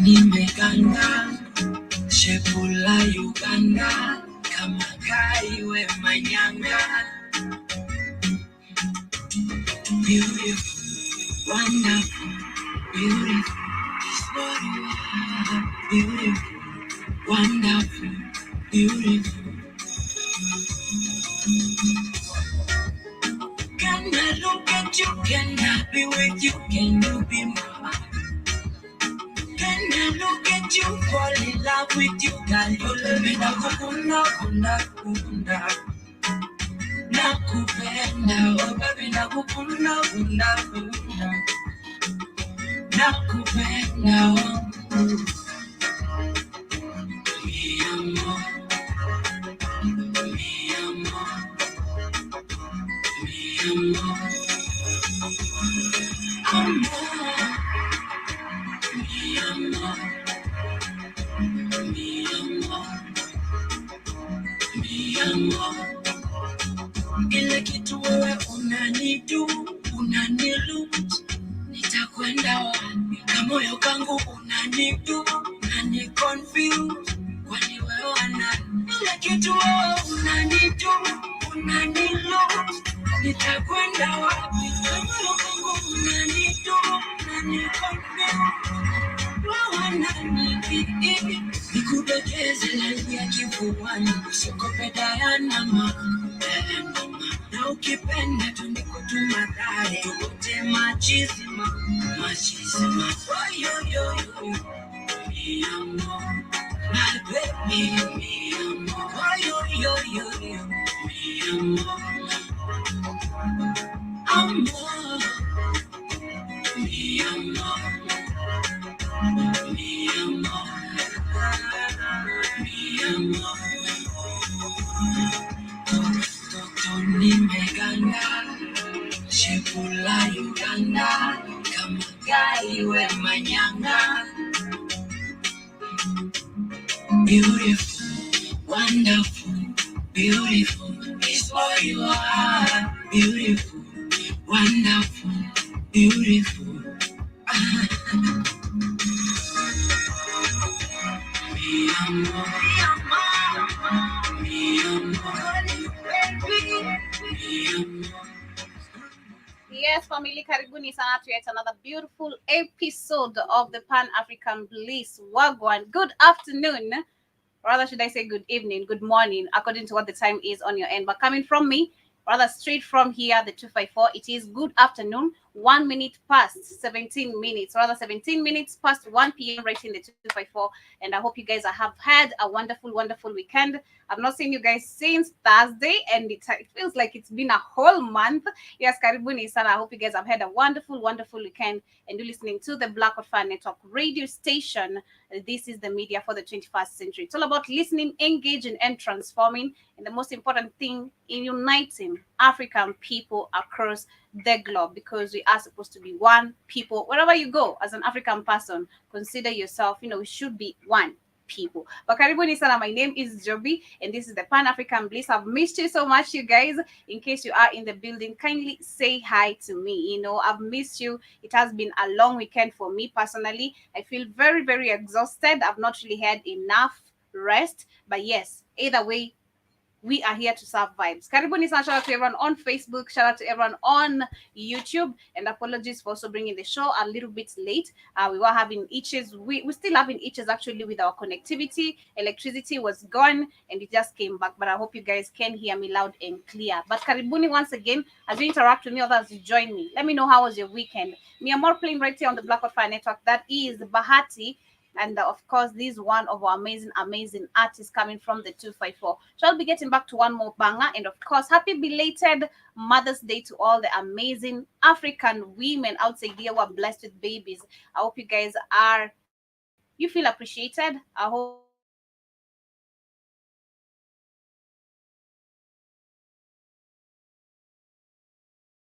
Nimeganda shepula Uganda kama kaiwe manyanga. Beautiful, wonderful, beautiful is what you are. Beautiful, wonderful, beautiful. Can I look at you? Can I be with you? Can you be mine? Can I look at you, fall in love with you? Can you love me? Nakupenda, nakupenda, oh baby, nakupenda, nakupenda, oh. Mi amor, mi amor, mi amor, amor. Mi amor, mi amor, mi amor. Ile kitu wewe unanidu, unanilut, nitakwenda wapi? Kamoyo kangu unanidu, unaniconfuse, kwani wewe nani? Ile kitu wewe unanidu, unanilut, nitakwenda wapi? Kamoyo kangu unanidu, unaniconfuse. Nikudekeze laini ya kifuani, usikope Diana mama. Na ukipenda tu nikutumadare, tukote machisima. Oh yo yo yo, mi amor, my baby, mi amor. Oh yo yo yo, mi amor, amor, mi amor. Mi amor, mi amor. Toto nimeganda shepula Uganda kama kaiwe manyanga. Beautiful, wonderful, beautiful is all you are. Beautiful, wonderful, beautiful. Mi amor, mi amor, mi amor. Yes, family, karibuni sana to yet another beautiful episode of the Pan-African Bliss. Wagwan. Good afternoon. Rather, should I say good evening, good morning, according to what the time is on your end. But coming from me, rather straight from here, the 254, it is good afternoon, 1 minute past 17 minutes, rather 17 minutes past 1 p.m. right in the 254. And I hope you guys have had a wonderful, wonderful weekend. I've not seen you guys since Thursday, and it feels like it's been a whole month. Yes, karibuni sana. I hope you guys have had a wonderful, wonderful weekend and you're listening to the Black Hot Fan Network radio station. This is the media for the 21st century. It's all about listening, engaging, and transforming. And the most important thing, in uniting African people across the globe, because we are supposed to be one people. Wherever you go as an African person, consider yourself, we should be one people. But karibuni sana, my name is Joby, and this is the Pan-African Bliss. I've missed you so much, you guys. In case you are in the building, kindly say hi to me. I've missed you. It has been a long weekend for me personally. I feel very, very exhausted. I've not really had enough rest. But yes, either way, we are here to serve vibes. Karibuni sana. Shout out to everyone on Facebook. Shout out to everyone on YouTube. And apologies for also bringing the show a little bit late. We were having issues. We still having issues actually with our connectivity. Electricity was gone and it just came back. But I hope you guys can hear me loud and clear. But karibuni once again as you interact with me, others you join me. Let me know how was your weekend. Me and more playing right here on the Black Fire Network. That is Bahati. And of course, this is one of our amazing artists coming from the 254. So I'll be getting back to one more banger. And of course, happy belated Mother's Day to all the amazing African women outside there who are blessed with babies. I hope you guys you feel appreciated. I hope you feel loved. I hope you feel cherished.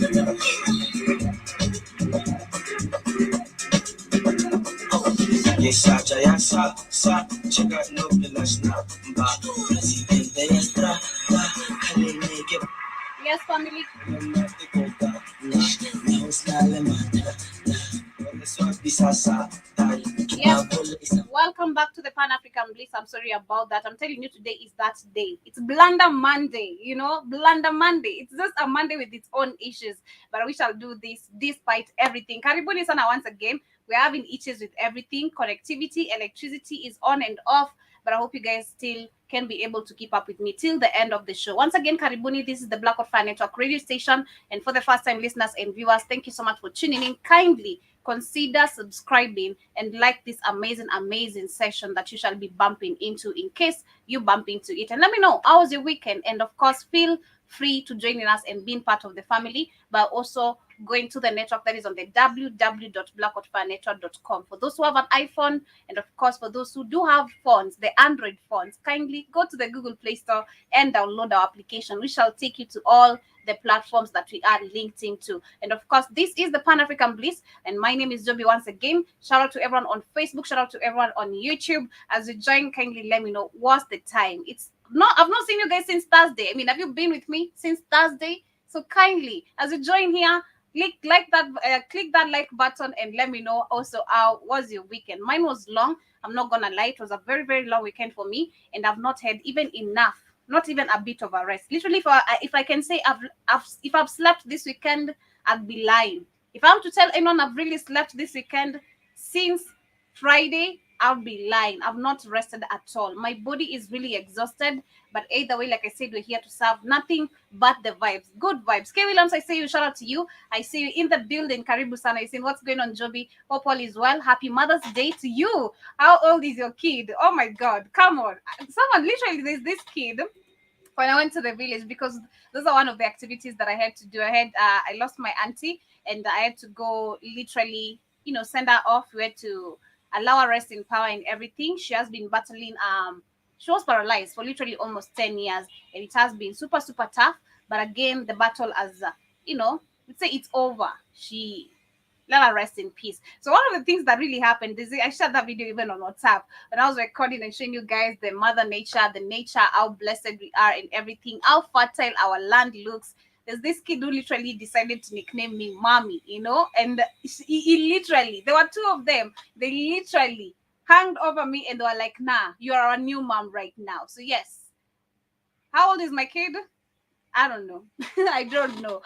And I hope you feel Yesa jaya sa chega no pilas na ba presidente extra da kalene ke yes, family. Yes, welcome back to the Pan African Bliss. I'm sorry about that. I'm telling you, today is that day. It's Blunder Monday, Blunder Monday. It's just a Monday with its own issues, but we shall do this despite everything. Karibuni sana once again. We're having issues with everything. Connectivity, electricity is on and off. but I hope you guys still can be able to keep up with me till the end of the show. Once again, Karibuni, this is the Black Fire Network radio station, and for the first time listeners and viewers, thank you so much for tuning in. Kindly consider subscribing and like this amazing session that you shall be bumping into in case you bump into it. And let me know how was your weekend, and of course feel free to join in us and being part of the family, but also going to the network that is on the www.blackoutfirenetwork.com. For those who have an iPhone, and of course for those who do have phones, the Android phones, kindly go to the Google Play Store and download our application. We shall take you to all the platforms that we are linked into. And of course, this is the Pan African Bliss, and my name is Joby once again. Shout out to everyone on Facebook, shout out to everyone on YouTube. As you join, kindly let me know what's the time. I've not seen you guys since Thursday. I mean, have you been with me since Thursday? So kindly, as you join here, click that like button and let me know also how was your weekend. Mine was long. I'm not gonna lie, it was a very long weekend for me, and I've not had even enough, not even a bit of a rest. Literally, if I can say if I've slept this weekend, I'd be lying. If I'm to tell anyone I've really slept this weekend since Friday, I'll be lying. I've not rested at all. My body is really exhausted. But either way, like I said, we're here to serve nothing but the vibes. Good vibes. K. Williams, I say you, shout out to you. I see you in the building. Karibu Sana. I say, what's going on, Joby? Hope all is well. Happy Mother's Day to you. How old is your kid? Oh my God. Come on. Someone, literally, there's this kid. When I went to the village, because those are one of the activities that I had to do. I lost my auntie, and I had to go literally, send her off. We had to allow her rest in power and everything. She has been battling, she was paralyzed for literally almost 10 years, and it has been super tough. But again, the battle has, let's say it's over. She let her rest in peace. So one of the things that really happened is I shared that video even on WhatsApp when I was recording and showing you guys the mother nature, how blessed we are and everything, how fertile our land looks. There's this kid who literally decided to nickname me Mommy, and he literally, there were two of them, they literally hanged over me and they were like, nah, you are a new mom right now. So yes. How old is my kid? I don't know. I don't know.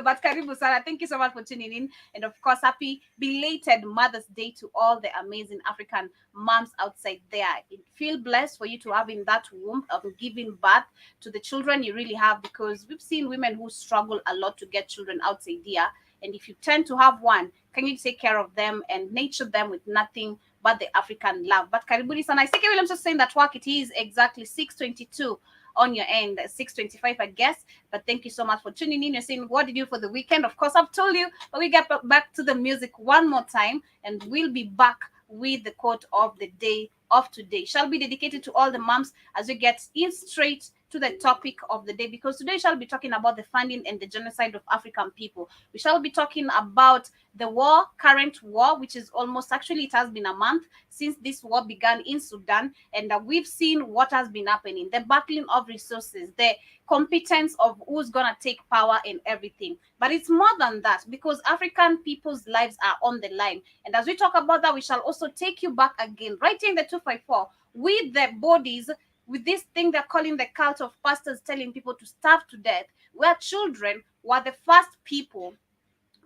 But Karibu Sana, thank you so much for tuning in. And of course, happy belated Mother's Day to all the amazing African moms outside there. Feel blessed for you to have in that womb of giving birth to the children you really have, because we've seen women who struggle a lot to get children outside there. And if you tend to have one, can you take care of them and nurture them with nothing but the African love? But Karibu Sana, I think Williams just saying that work, it is exactly 6:22. On your end, 6:25, I guess. But thank you so much for tuning in. You're saying, what did you do for the weekend? Of course, I've told you, but we get back to the music one more time, and we'll be back with the quote of the day of today. Shall be dedicated to all the moms as we get in straight to the topic of the day, because today shall be talking about the funding and the genocide of African people. We shall be talking about the current war, which is almost, actually it has been a month since this war began in Sudan, and we've seen what has been happening, the battling of resources, the competence of who's gonna take power and everything. But it's more than that, because African people's lives are on the line. And as we talk about that, we shall also take you back again right in the 254 with the bodies, with this thing they're calling the cult of pastors telling people to starve to death, where children were the first people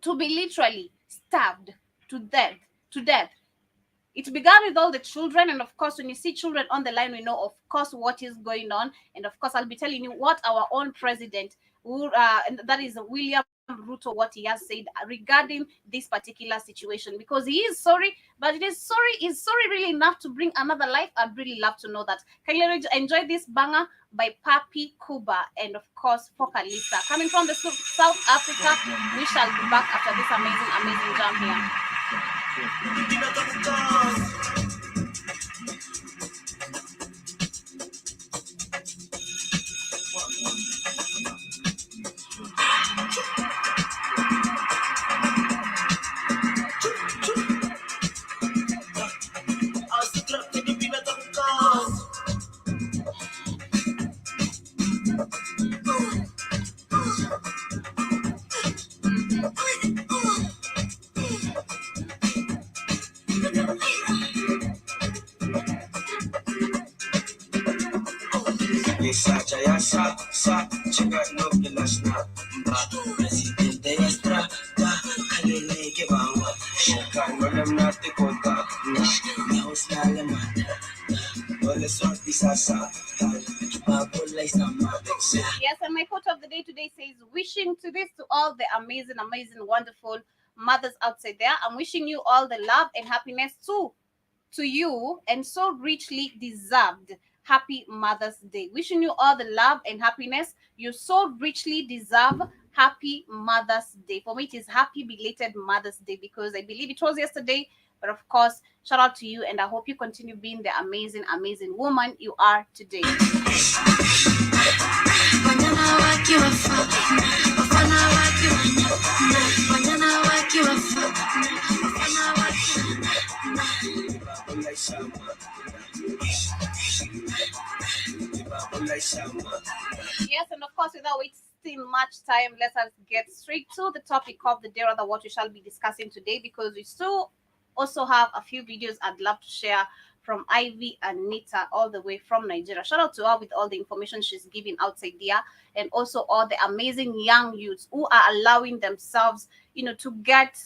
to be literally starved to death. It began with all the children, and of course, when you see children on the line, we know, of course, what is going on. And of course, I'll be telling you what our own president, and that is William Ruto, what he has said regarding this particular situation, because he is sorry, but is sorry really enough to bring another life? I'd really love to know that. Can you enjoy this banger by Papi Kuba and of course Focalista coming from the South Africa? We shall be back after this amazing jam here. Yes, and my quote of the day today says, wishing to this to all the amazing, amazing, wonderful mothers outside there. I'm wishing you all the love and happiness too to you, and so richly deserved happy Mother's Day. Wishing you all the love and happiness you so richly deserve. Happy Mother's Day. For me, it is happy belated Mother's Day because I believe it was yesterday. But of course, shout out to you, and I hope you continue being the amazing, amazing woman you are today. Yes, and of course, without wasting much time, let us get straight to the topic of the day, rather what we shall be discussing today, because we still also have a few videos I'd love to share from Ivy and Nita all the way from Nigeria. Shout out to her with all the information she's giving outside there, and also all the amazing young youths who are allowing themselves, to get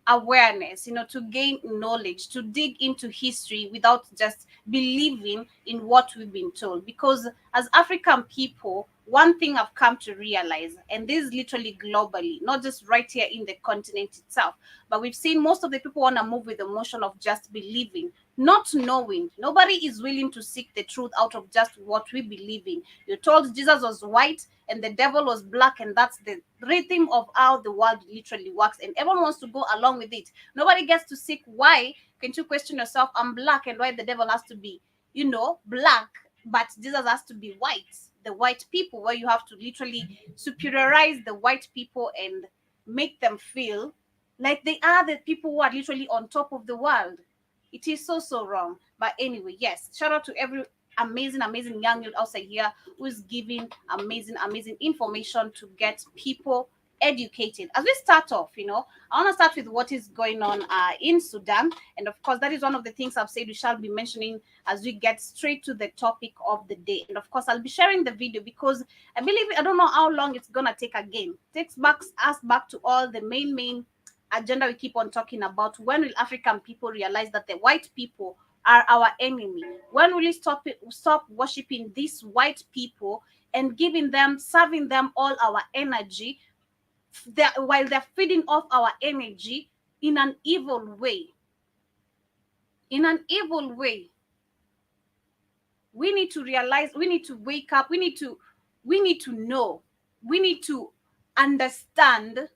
awareness, to gain knowledge, to dig into history without just believing in what we've been told. Because as African people, one thing I've come to realize, and this is literally globally, not just right here in the continent itself, but we've seen most of the people want to move with the motion of just believing, not knowing. Nobody is willing to seek the truth out of just what we believe in. You're told Jesus was white and the devil was black, and that's the rhythm of how the world literally works, and everyone wants to go along with it. Nobody gets to seek why. Can't you question yourself? I'm black, and why the devil has to be, black, but Jesus has to be white. The white people, where you have to literally superiorize the white people and make them feel like they are the people who are literally on top of the world. It is so wrong. But anyway, yes, shout out to every amazing, amazing young youth outside here who's giving amazing, amazing information to get people educated. As we start off, I want to start with what is going on in Sudan. And of course, that is one of the things I've said we shall be mentioning as we get straight to the topic of the day. And of course, I'll be sharing the video because I don't know how long it's going to take again. Takes us back to all the main agenda we keep on talking about. When will African people realize that the white people are our enemy? When will we stop worshiping these white people and serving them all our energy, while they're feeding off our energy in an evil way? In an evil way. We need to realize, we need to wake up, we need to know, we need to understand,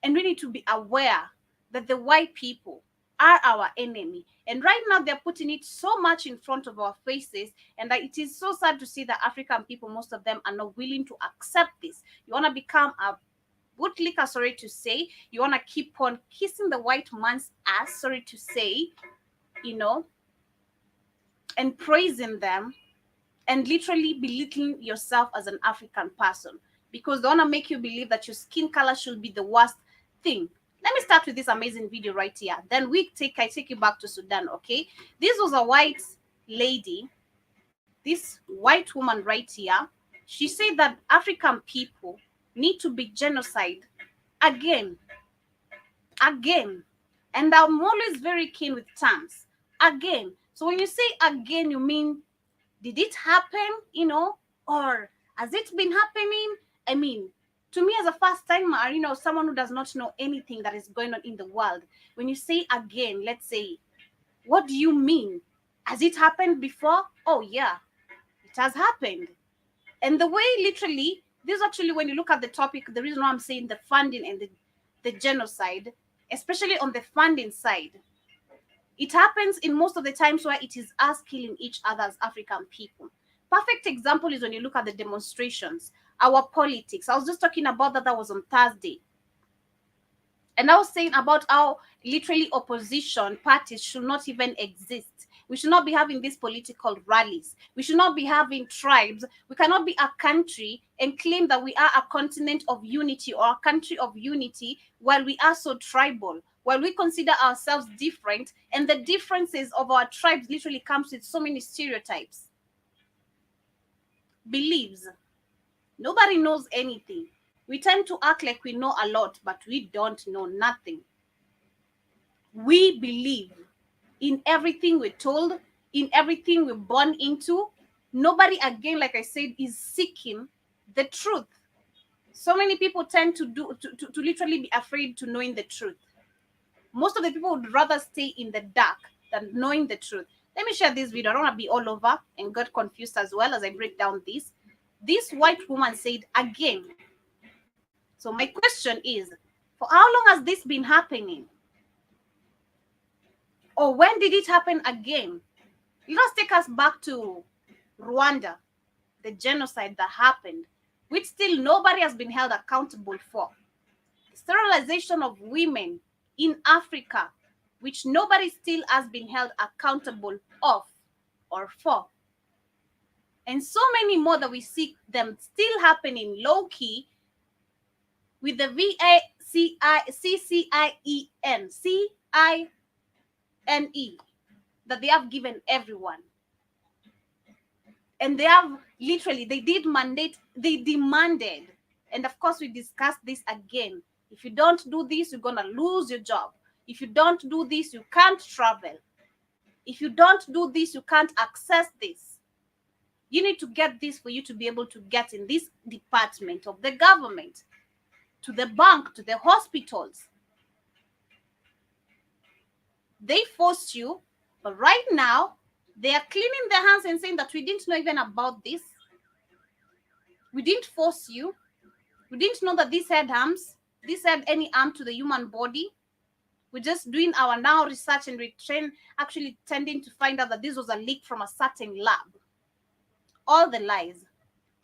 and we need to be aware that the white people are our enemy. And right now they're putting it so much in front of our faces, and that it is so sad to see that African people, most of them, are not willing to accept this. You want to become a bootlicker, sorry to say. You want to keep on kissing the white man's ass, sorry to say, and praising them, and literally belittling yourself as an African person, because they want to make you believe that your skin color should be the worst thing. Let me start with this amazing video right here. Then I take you back to Sudan, okay? This was a white lady, this white woman right here. She said that African people need to be genocide again. And I'm always very keen with terms. Again. So when you say again, you mean, did it happen, or has it been happening? I mean, to me as a first timer, someone who does not know anything that is going on in the world, when you say again, let's say, what do you mean? Has it happened before? Oh yeah, it has happened. And the way literally, this actually, when you look at the topic, the reason why I'm saying the funding and the genocide, especially on the funding side, it happens in most of the times where it is us killing each other as African people. Perfect example is when you look at the demonstrations, our politics. I was just talking about that was on Thursday. And I was saying about how literally opposition parties should not even exist. We should not be having these political rallies. We should not be having tribes. We cannot be a country and claim that we are a continent of unity or a country of unity while we are so tribal, while we consider ourselves different, and the differences of our tribes literally comes with so many stereotypes. Beliefs. Nobody knows anything. We tend to act like we know a lot, but we don't know nothing. We believe in everything we're told, in everything we're born into. Nobody, again, like I said, is seeking the truth. So many people tend to literally be afraid to knowing the truth. Most of the people would rather stay in the dark than knowing the truth. Let me share this video. I don't want to be all over and get confused as well as I break down this. This white woman said again. So my question is, for how long has this been happening? Or when did it happen again? Let us take us back to Rwanda, the genocide that happened, which still nobody has been held accountable for. Sterilization of women in Africa, which nobody still has been held accountable of or for. And so many more that we see them still happening low-key with the CINE that they have given everyone. And they have literally, they demanded, and of course we discussed this again. If you don't do this, you're gonna lose your job. If you don't do this, you can't travel. If you don't do this, you can't access this. You need to get this for you to be able to get in this department of the government, to the bank, to the hospitals. They forced you, but right now, they are cleaning their hands and saying that we didn't know even about this. We didn't force you. We didn't know that this had harms. This had any harm to the human body. We're just doing our now research and actually tending to find out that this was a leak from a certain lab. All the lies.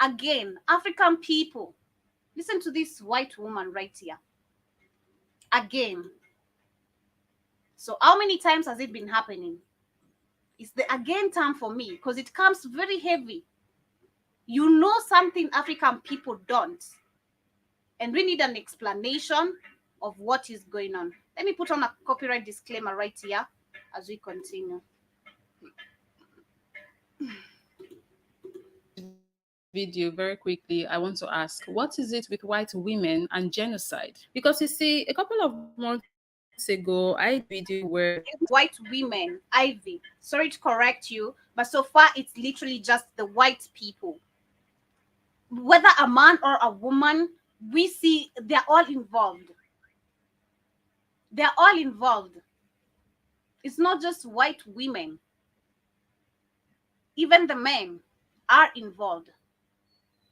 Again, African people, listen to this white woman right here. Again. So how many times has it been happening? It's the again term for me because it comes very heavy. You know something African people don't. And we need an explanation of what is going on. Let me put on a copyright disclaimer right here as we continue. Video very quickly, I want to ask, what is it with white women and genocide? Because you see, a couple of months ago, I did a video where white women, Ivy, sorry to correct you, but so far it's literally just the white people. Whether a man or a woman, we see they're all involved. They're all involved. It's not just white women. Even the men are involved.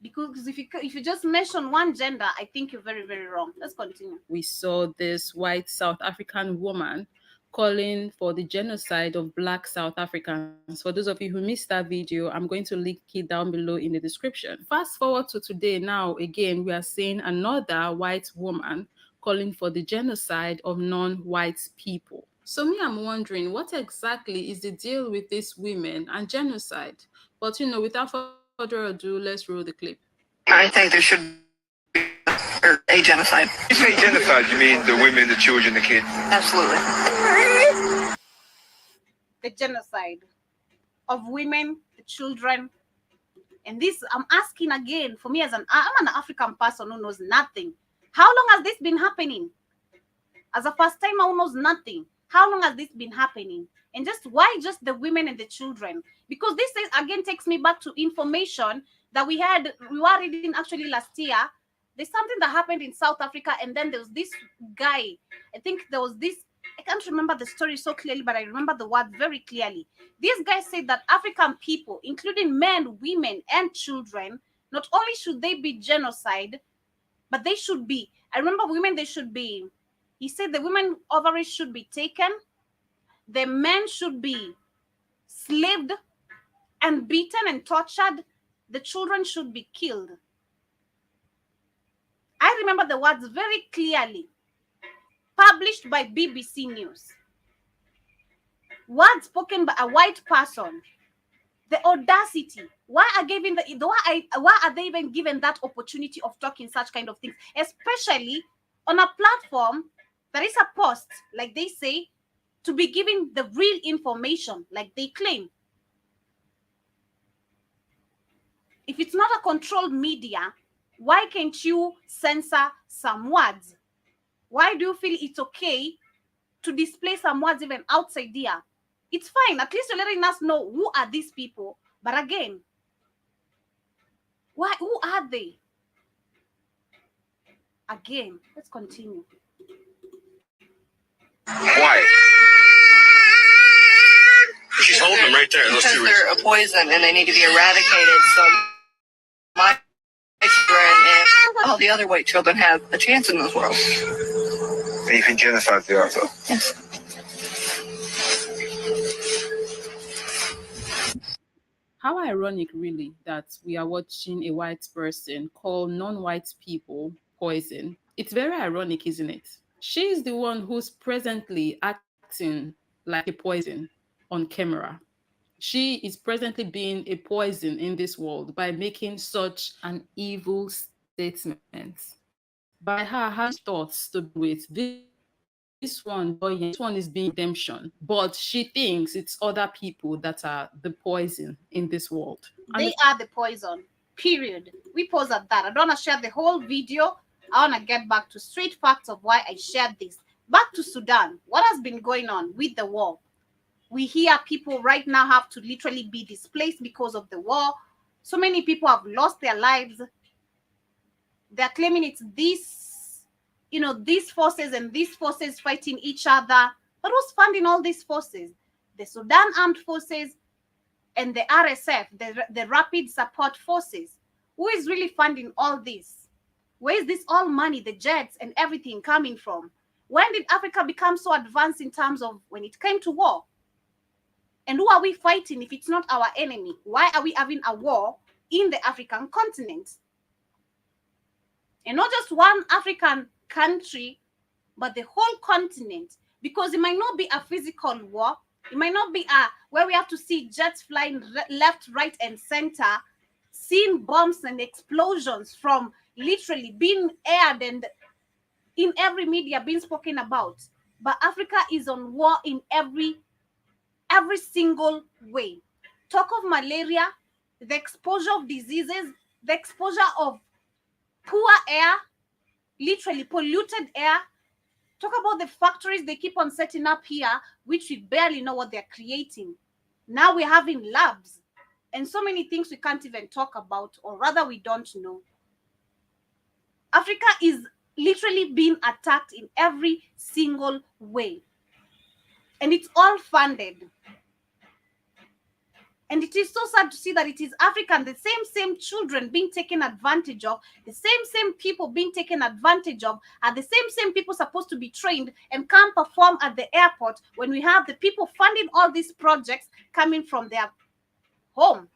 Because if you just mention one gender, I think you're very, very wrong. Let's continue. We saw this white South African woman calling for the genocide of Black South Africans. For those of you who missed that video, I'm going to link it down below in the description. Fast forward to today. Now, again, we are seeing another white woman calling for the genocide of non-white people. So me, I'm wondering, what exactly is the deal with these women and genocide? But, without further ado, let's roll the clip. I think there should be a genocide. You say genocide, you mean the women, the children, the kids? Absolutely. The genocide of women, the children. And this, I'm asking again, for me I'm an African person who knows nothing. How long has this been happening? As a first timer who knows nothing, how long has this been happening? And just why just the women and the children? Because this is, again, takes me back to information that we were reading actually last year. There's something that happened in South Africa, and then there was this guy. I think there was this, I can't remember the story so clearly, but I remember the word very clearly. This guy said that African people, including men, women, and children, not only should they be genocide, but they should be, I remember women, they should be, he said the women ovaries should be taken, the men should be slaved and beaten and tortured, the children should be killed. I remember the words very clearly, published by BBC News. Words spoken by a white person. The audacity. Why are they even given that opportunity of talking such kind of things, especially on a platform that is supposed, like they say, to be giving the real information, like they claim. If it's not a controlled media, why can't you censor some words? Why do you feel it's okay to display some words even outside here? It's fine. At least you're letting us know who are these people. But again, who are they? Again, let's continue. Why? She's holding them right there. Because they're a poison and they need to be eradicated. So my children and all the other white children have a chance in this world. And you think genocide's the answer? Yes. How ironic, really, that we are watching a white person call non-white people poison. It's very ironic, isn't it? She is the one who's presently acting like a poison on camera. She is presently being a poison in this world by making such an evil statement. By her having thoughts to be with this one is being redemption, but she thinks it's other people that are the poison in this world. They are the poison, period. We pause at that. I don't want to share the whole video. I want to get back to straight facts of why I shared this. Back to Sudan. What has been going on with the war? We hear people right now have to literally be displaced because of the war. So many people have lost their lives. They're claiming it's these forces and these forces fighting each other. But who's funding all these forces? The Sudan Armed Forces and the RSF, the Rapid Support Forces. Who is really funding all this? Where is this all money, the jets and everything coming from? When did Africa become so advanced in terms of when it came to war? And who are we fighting if it's not our enemy? Why are we having a war in the African continent? And not just one African country, but the whole continent. Because it might not be a physical war. It might not be where we have to see jets flying left, right, and center, seeing bombs and explosions from literally being aired and in every media being spoken about. But Africa is on war in every single way. Talk of malaria, the exposure of diseases, the exposure of poor air, literally polluted air. Talk about the factories they keep on setting up here, which we barely know what they're creating. Now we're having labs and so many things we can't even talk about, or rather we don't know. Africa is literally being attacked in every single way. And it's all funded. And it is so sad to see that it is African, the same children being taken advantage of, the same people being taken advantage of, are the same people supposed to be trained and come perform at the airport when we have the people funding all these projects coming from their home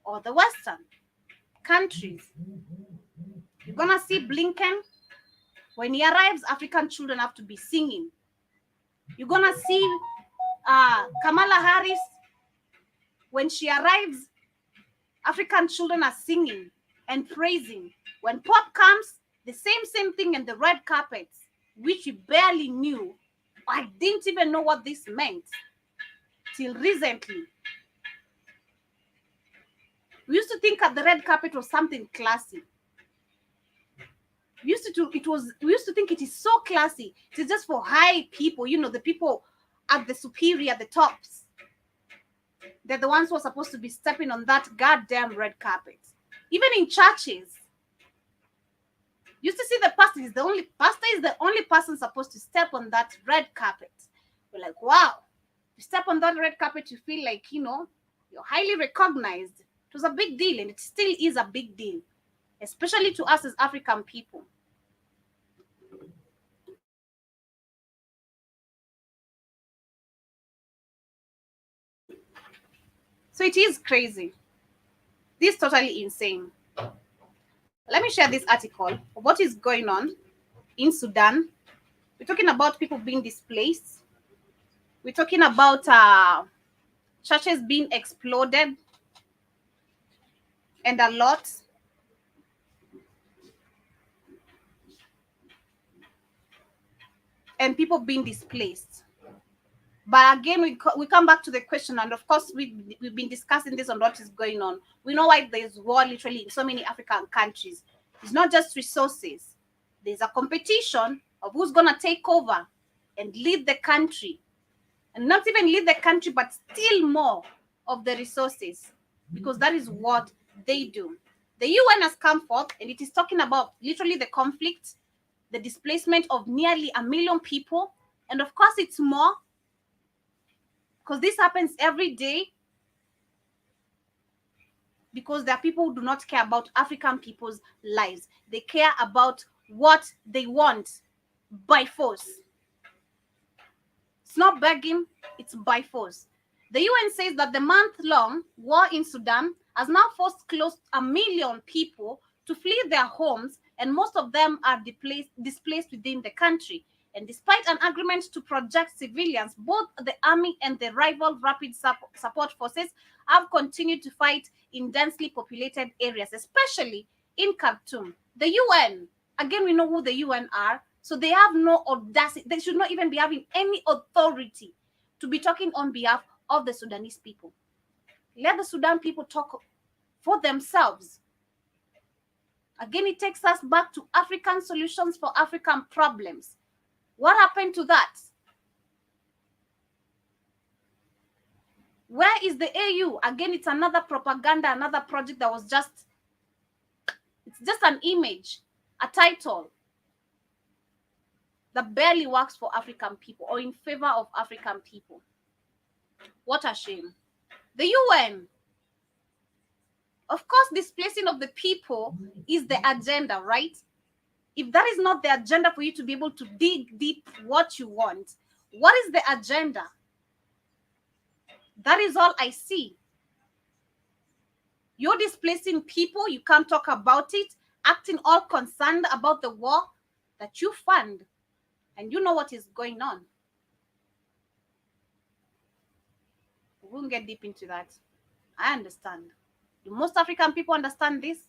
or the Western countries. You're going to see Blinken. When he arrives, African children have to be singing. You're going to see Kamala Harris. When she arrives, African children are singing and praising. When Pop comes, the same thing in the red carpets, which we barely knew. I didn't even know what this meant till recently. We used to think that the red carpet was something classy. We used to think it is so classy. It is just for high people, the people at the superior, the tops. They're the ones who are supposed to be stepping on that goddamn red carpet. Even in churches, you used to see the pastor is the only person supposed to step on that red carpet. We're like, wow, you step on that red carpet, you feel like, you're highly recognized. It was a big deal, and it still is a big deal, especially to us as African people. So it is crazy. This is totally insane. Let me share this article of what is going on in Sudan. We're talking about people being displaced. We're talking about churches being exploded and a lot. And people being displaced. But again, we come back to the question, and of course, we've been discussing this on what is going on. We know why there's war literally in so many African countries. It's not just resources. There's a competition of who's going to take over and lead the country. and not even leave the country, but steal more of the resources, because that is what they do. The UN has come forth, and it is talking about literally the conflict, the displacement of nearly 1 million people. And of course, it's more, because this happens every day, because there are people who do not care about African people's lives. They care about what they want by force. It's not begging, it's by force. The UN says that the month-long war in Sudan has now forced close to 1 million people to flee their homes, and most of them are displaced within the country. And despite an agreement to project civilians, both the army and the rival rapid support forces have continued to fight in densely populated areas, especially in Khartoum. The UN, again, we know who the UN are, so they have no audacity. They should not even be having any authority to be talking on behalf of the Sudanese people. Let the Sudan people talk for themselves. Again, it takes us back to African solutions for African problems. What happened to that? Where is the AU? Again, it's another propaganda, another project that was it's just an image, a title that barely works for African people or in favor of African people. What a shame. The UN, of course, displacing of the people is the agenda, right? If that is not the agenda for you to be able to dig deep what you want, what is the agenda? That is all I see. You're displacing people, you can't talk about it, acting all concerned about the war that you fund, and you know what is going on. We won't get deep into that. I understand. Do most African people understand this?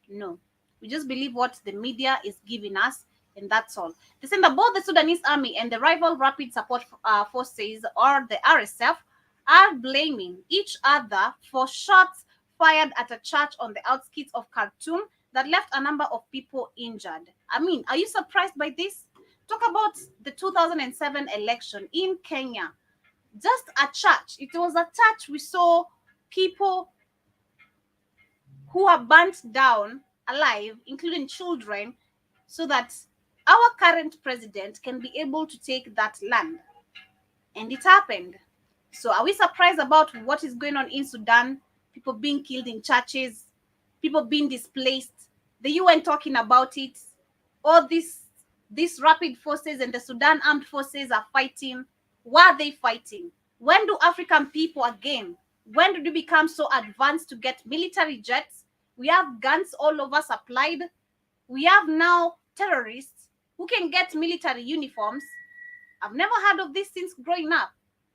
No. We just believe what the media is giving us, and that's all. They say that both the Sudanese army and the rival rapid support forces, or the RSF, are blaming each other for shots fired at a church on the outskirts of Khartoum that left a number of people injured. I mean, are you surprised by this? Talk about the 2007 election in Kenya. Just a church. It was a church we saw people who are burnt down alive, including children, so that our current president can be able to take that land. And it happened. So are we surprised about what is going on in Sudan? People being killed in churches, people being displaced, the UN talking about it. All these rapid forces and the Sudan armed forces are fighting. Why are they fighting? When do African people again, when did we become so advanced to get military jets? We have guns all over supplied. We have now terrorists who can get military uniforms. I've never heard of this since growing up.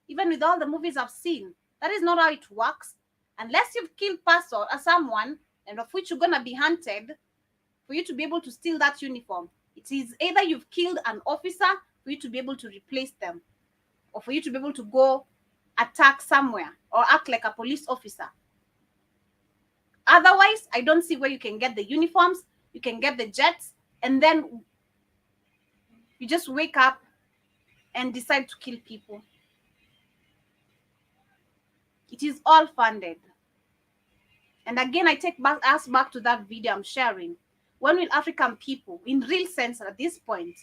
Even with all the movies I've seen, that is not how it works. Unless you've killed person or someone, and of which you're gonna be hunted, for you to be able to steal that uniform, it is either you've killed an officer for you to be able to replace them, or for you to be able to go attack somewhere or act like a police officer. Otherwise, I don't see where you can get the uniforms, you can get the jets, and then you just wake up and decide to kill people. It is all funded. And again, I take us back to that video I'm sharing. When will African people, in real sense at this point,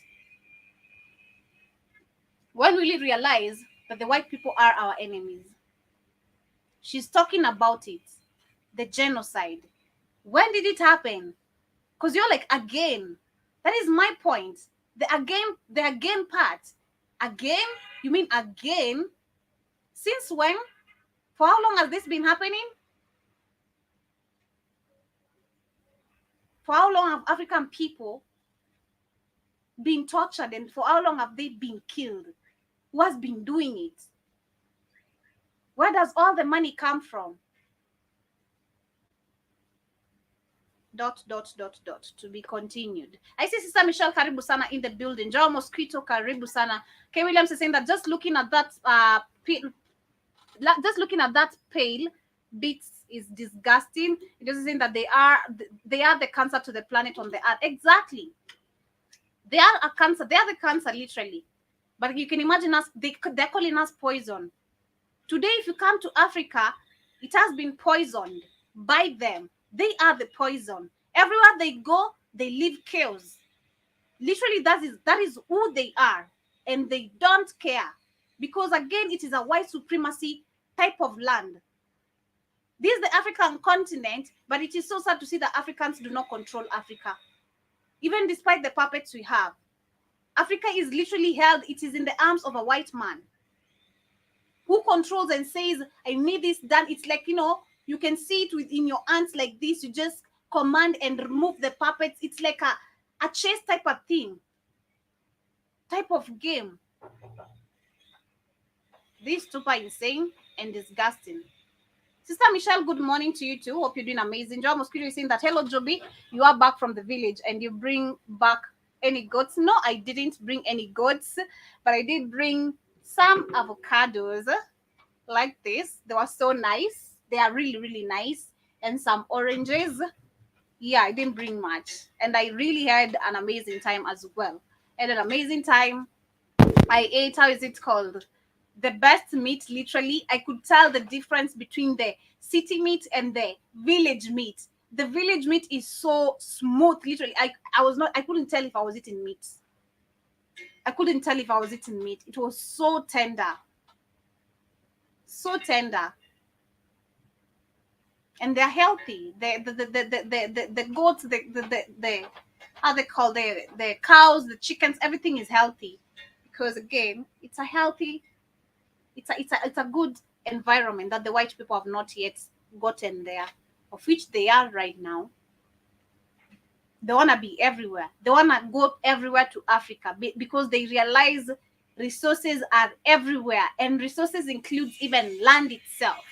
when will we realize that the white people are our enemies? She's talking about it, the genocide. When did it happen? Because you're like, again. That is my point. The again part. Again? You mean again? Since when? For how long has this been happening? For how long have African people been tortured, and for how long have they been killed? Who has been doing it? Where does all the money come from? ... To be continued. I see Sister Michelle karibu sana in the building. Joao Mosquito karibu sana. K. Williams is saying that just looking at that pale bits is disgusting. It is saying that they are the cancer to the planet on the earth. Exactly. They are a cancer. They are the cancer, literally. But you can imagine us, they're calling us poison. Today, if you come to Africa, it has been poisoned by them. They are the poison. Everywhere they go, they leave chaos. Literally, that is who they are, and they don't care, because again, it is a white supremacy type of land. This is the African continent, but it is so sad to see that Africans do not control Africa. Even despite the puppets we have, Africa is literally held, it is in the arms of a white man who controls and says, I need this done. It's like, you can see it within your hands like this. You just command and remove the puppets. It's like a chess type of thing, type of game. This is super insane and disgusting. Sister Michelle, good morning to you too. Hope you're doing amazing. Joe Mosquito is saying that, hello, Joby, you are back from the village and you bring back any goats. No, I didn't bring any goats, but I did bring some avocados like this. They were so nice. They are really, really nice. And some oranges. Yeah, I didn't bring much. And I really had an amazing time as well. I had an amazing time. I ate, how is it called? The best meat, literally. I could tell the difference between the city meat and the village meat. The village meat is so smooth, literally. I couldn't tell if I was eating meat. I couldn't tell if I was eating meat. It was so tender. So tender. And they're healthy. The goats, the how they call the cows, the chickens, everything is healthy. Because again, it's a healthy, it's a good environment that the white people have not yet gotten there, of which they are right now. They want to be everywhere. They want to go everywhere to Africa because they realize resources are everywhere, and resources includes even land itself.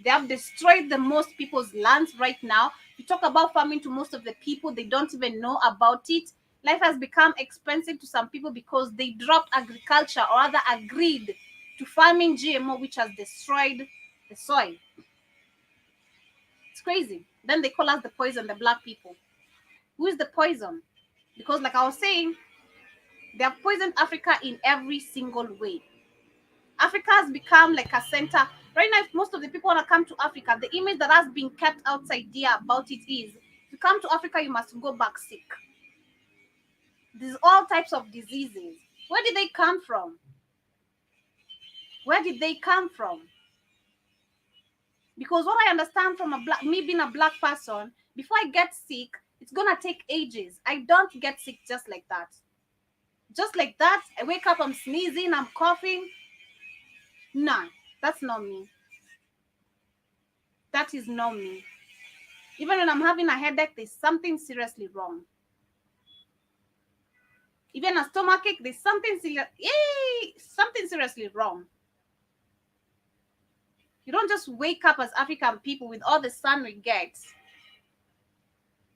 They have destroyed the most people's lands right now. You talk about farming to most of the people, they don't even know about it. Life has become expensive to some people because they dropped agriculture, or rather agreed to farming GMO, which has destroyed the soil. It's crazy. Then they call us the poison, the black people. Who is the poison? Because like I was saying, they have poisoned Africa in every single way. Africa has become like a center. Right now, if most of the people want to come to Africa, the image that has been kept outside there about it is, if you come to Africa, you must go back sick. There's all types of diseases. Where did they come from? Where did they come from? Because what I understand from me being a black person, before I get sick, it's gonna take ages. I don't get sick just like that. Just like that, I wake up, I'm sneezing, I'm coughing. Nah, that's not me. That is not me. Even when I'm having a headache, there's something seriously wrong. Even a stomachache, there's something seriously wrong. You don't just wake up as African people with all the sun we get,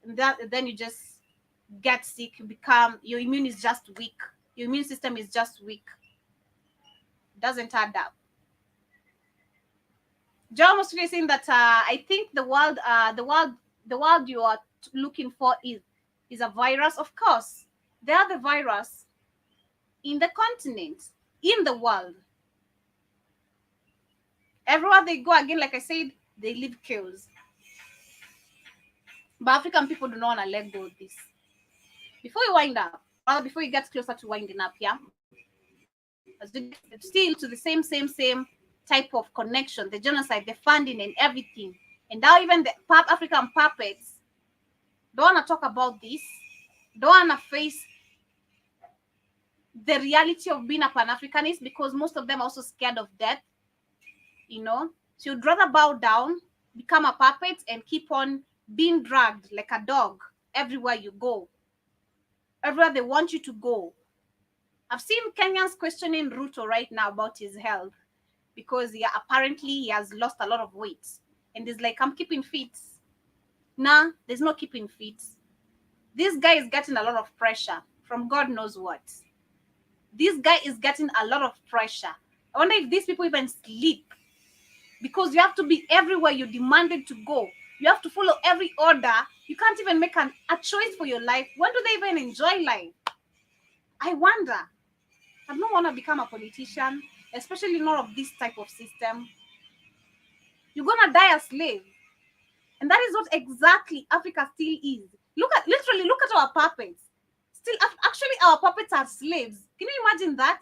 and then you just get sick. Your immune is just weak. Your immune system is just weak. It doesn't add up. John was saying that I think the world you are looking for is a virus. Of course, they are the virus in the continent, in the world. Everywhere they go, again, like I said, they leave chaos. But African people do not want to let go of this. Before you wind up, or before you get closer to winding up, yeah, still to the same type of connection, the genocide, the funding, and everything. And now even the African puppets don't want to talk about this. Don't want to face the reality of being a Pan-Africanist, because most of them are also scared of death. So you'd rather bow down, become a puppet, and keep on being dragged like a dog everywhere you go, everywhere they want you to go. I've seen Kenyans questioning Ruto right now about his health, because apparently he has lost a lot of weight, and he's like, I'm keeping fit. Nah, there's no keeping fit. This guy is getting a lot of pressure from God knows what. This guy is getting a lot of pressure. I wonder if these people even sleep, because you have to be everywhere you're demanded to go. You have to follow every order. You can't even make a choice for your life. When do they even enjoy life? I wonder. I don't want to become a politician, especially not of this type of system. You're gonna die a slave. And that is what exactly Africa still is. Literally look at our puppets. Still, actually, our puppets are slaves. Can you imagine that?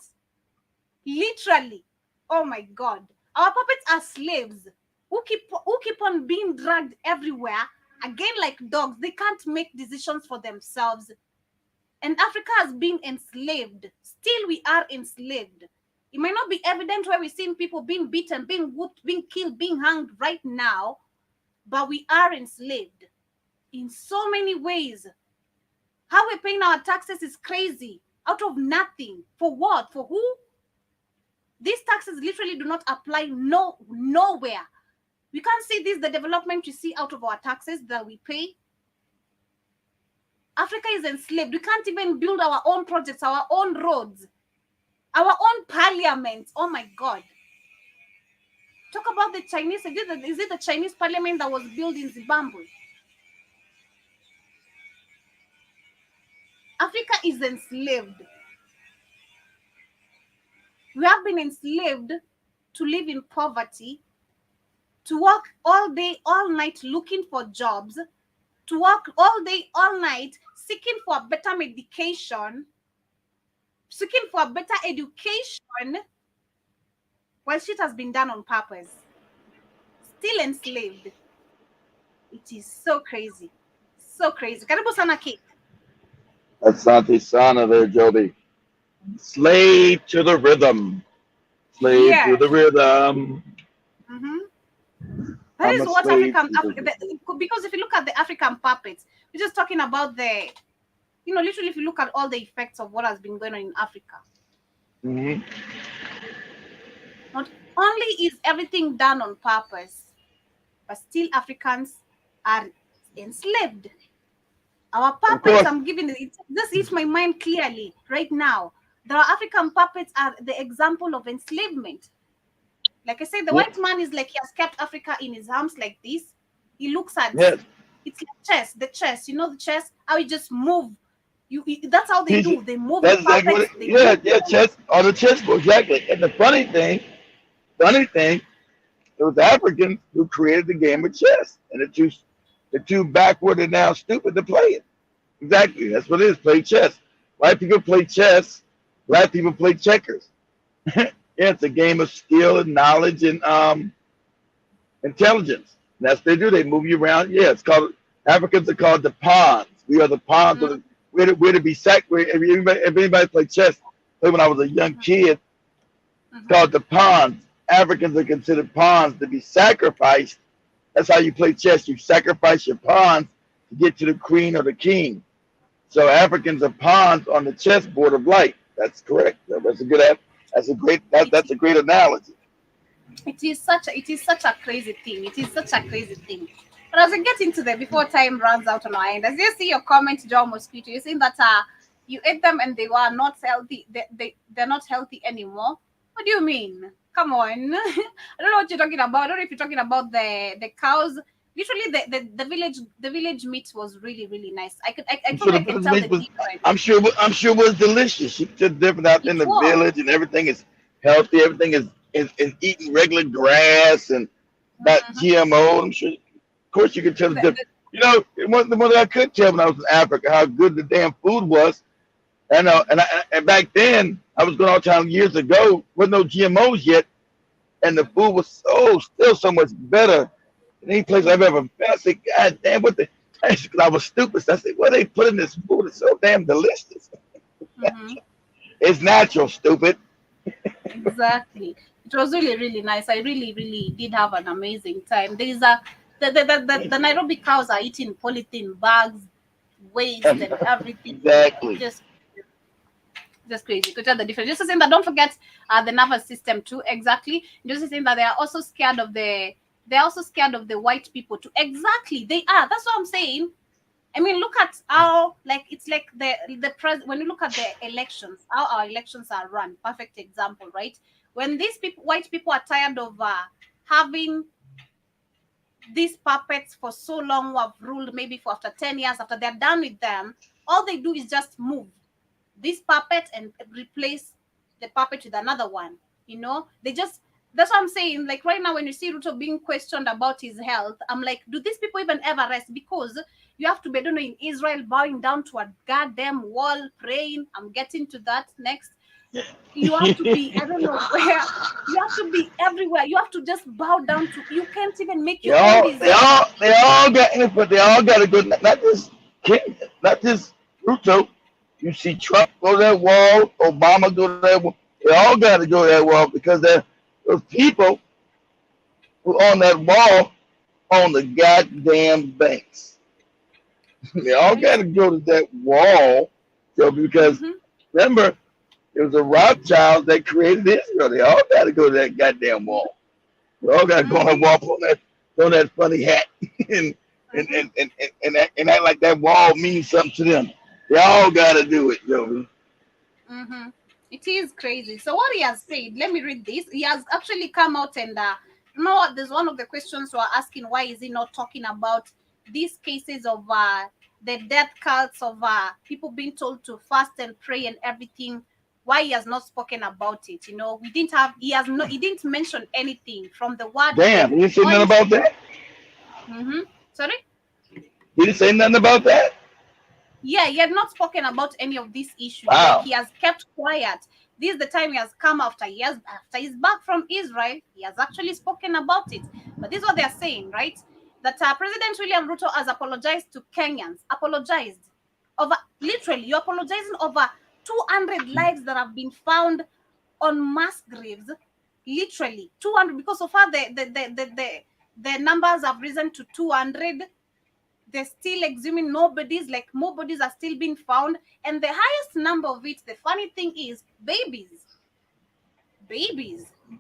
Literally. Oh my God. Our puppets are slaves who keep on being dragged everywhere. Again, like dogs, they can't make decisions for themselves. And Africa has been enslaved. Still, we are enslaved. It might not be evident where we're seeing people being beaten, being whooped, being killed, being hanged right now, but we are enslaved in so many ways. How we're paying our taxes is crazy. Out of nothing. For what? For who? These taxes literally do not apply nowhere. We can't see this, the development we see out of our taxes that we pay. Africa is enslaved. We can't even build our own projects, our own roads, our own parliament. Oh my God. Talk about the Chinese. Is it the Chinese parliament that was built in Zimbabwe? Africa is enslaved. We have been enslaved to live in poverty, to work all day, all night looking for jobs, to work all day, all night seeking for better medication, seeking for better education, while shit has been done on purpose. Still enslaved. It is so crazy. So crazy. Karibu sana Kate. Asante Sana there, Joby. Slave to the rhythm. Slave to Yes. the rhythm. That I'm is a what slave African, to the because if you look at the African puppets, we're just talking about the, literally if you look at all the effects of what has been going on in Africa, Mhm. not only is everything done on purpose, but still Africans are enslaved. Our Of puppets, course. I'm giving it, this hits my mind clearly right now. The African puppets are the example of enslavement. Like I said, the Yes. white man is like he has kept Africa in his arms like this. He looks at Yes. it's like chess, the chess. You know the chess, how you just move. That's how they He's- do. They move the That's exactly what puppets. it, They yeah, move yeah, them. chess on the chessboard, exactly. And the funny thing, it was Africans who created the game of chess. And the two backward and now stupid to play it. Exactly. That's what it is, play chess. White people play chess, black people play checkers. Yeah, it's a game of skill and knowledge and intelligence. And that's what they do. They move you around. Yeah, it's called Africans are called the pawns. We are the pawns. Mm, We're to be sacked. If anybody played chess, played when I was a young kid, it's mhm. called the pawns. Africans are considered pawns to be sacrificed. That's how you play chess. You sacrifice your pawns to get to the queen or the king. So Africans are pawns on the chessboard of life. That's correct. That's a good. That's a great. It, That's a great analogy. it is such a crazy thing. It is such a crazy thing. But as we get into the before time runs out on our end, as you see your comment, John Mosquito, you're saying that you ate them and they were not healthy. They're not healthy anymore. What do you mean? Come on. I don't know what you're talking about. I don't know if you're talking about the cows. Literally the village meat was really, really nice. I I'm told sure you the I can tell village the was. difference. I'm sure it was delicious. She took different out in It the was. village, and everything is healthy. Everything is eating regular grass and not Mhm. GMO. I'm sure. Of course, you could tell the The, difference. The one that I could tell when I was in Africa, how good the damn food was. And and back then, I was going all the time years ago. With no GMOs yet, and the food was still so much better than any place I've ever been. I said, God damn, what the? Because I was stupid. So I said, what they put in this food is so damn delicious. mhm. It's natural, stupid. Exactly. It was really, really nice. I really, really did have an amazing time. There is the Nairobi cows are eating polythene bags, waste and everything. Exactly. Just crazy. To tell the difference. Just saying that don't forget the nervous system too. Exactly. Just saying that they are also scared of the white people too. Exactly. They are. That's what I'm saying. I mean, look at how it's like when you look at the elections, how our elections are run. Perfect example, right? When these people, white people, are tired of having these puppets for so long, who have ruled maybe for after 10 years, after they're done with them, all they do is just move this puppet and replace the puppet with another one. You know, that's what I'm saying. Like right now, when you see Ruto being questioned about his health, I'm like, do these people even ever rest? Because you have to be, I don't know, in Israel, bowing down to a goddamn wall, praying. I'm getting to that next. You have to be, I don't know where. You have to be everywhere. You have to just bow down to. You can't even make your own decision. They all got input. They all got to go. Not just Kenya, not just Ruto. You see Trump go to that wall, Obama go to that wall. They all got to go to that wall because those people who on that wall on the goddamn banks. They all got to go to that wall, so because remember, it was the Rothschilds that created Israel. They all got to go to that goddamn wall. They all got to go on that wall, put on that funny hat, and act like that wall means something to them. They all got to do it, Joey. It is crazy. So what he has said, let me read this. He has actually come out and you know what? There's one of the questions who are asking why is he not talking about these cases of the death cults of people being told to fast and pray and everything. Why he has not spoken about it? You know, he didn't mention anything from the word. Damn, he didn't say nothing about that. Sorry. He didn't say nothing about that. Yeah, he had not spoken about any of these issues. Wow. Like he has kept quiet. This is the time he has come after he's back from Israel. He has actually spoken about it. But this is what they're saying, right? That President William Ruto has apologized to Kenyans. Apologized over, literally, you're apologizing over 200 lives that have been found on mass graves. Literally 200, because so far the numbers have risen to 200. They're still exhuming more bodies are still being found. And the highest number of it, the funny thing is,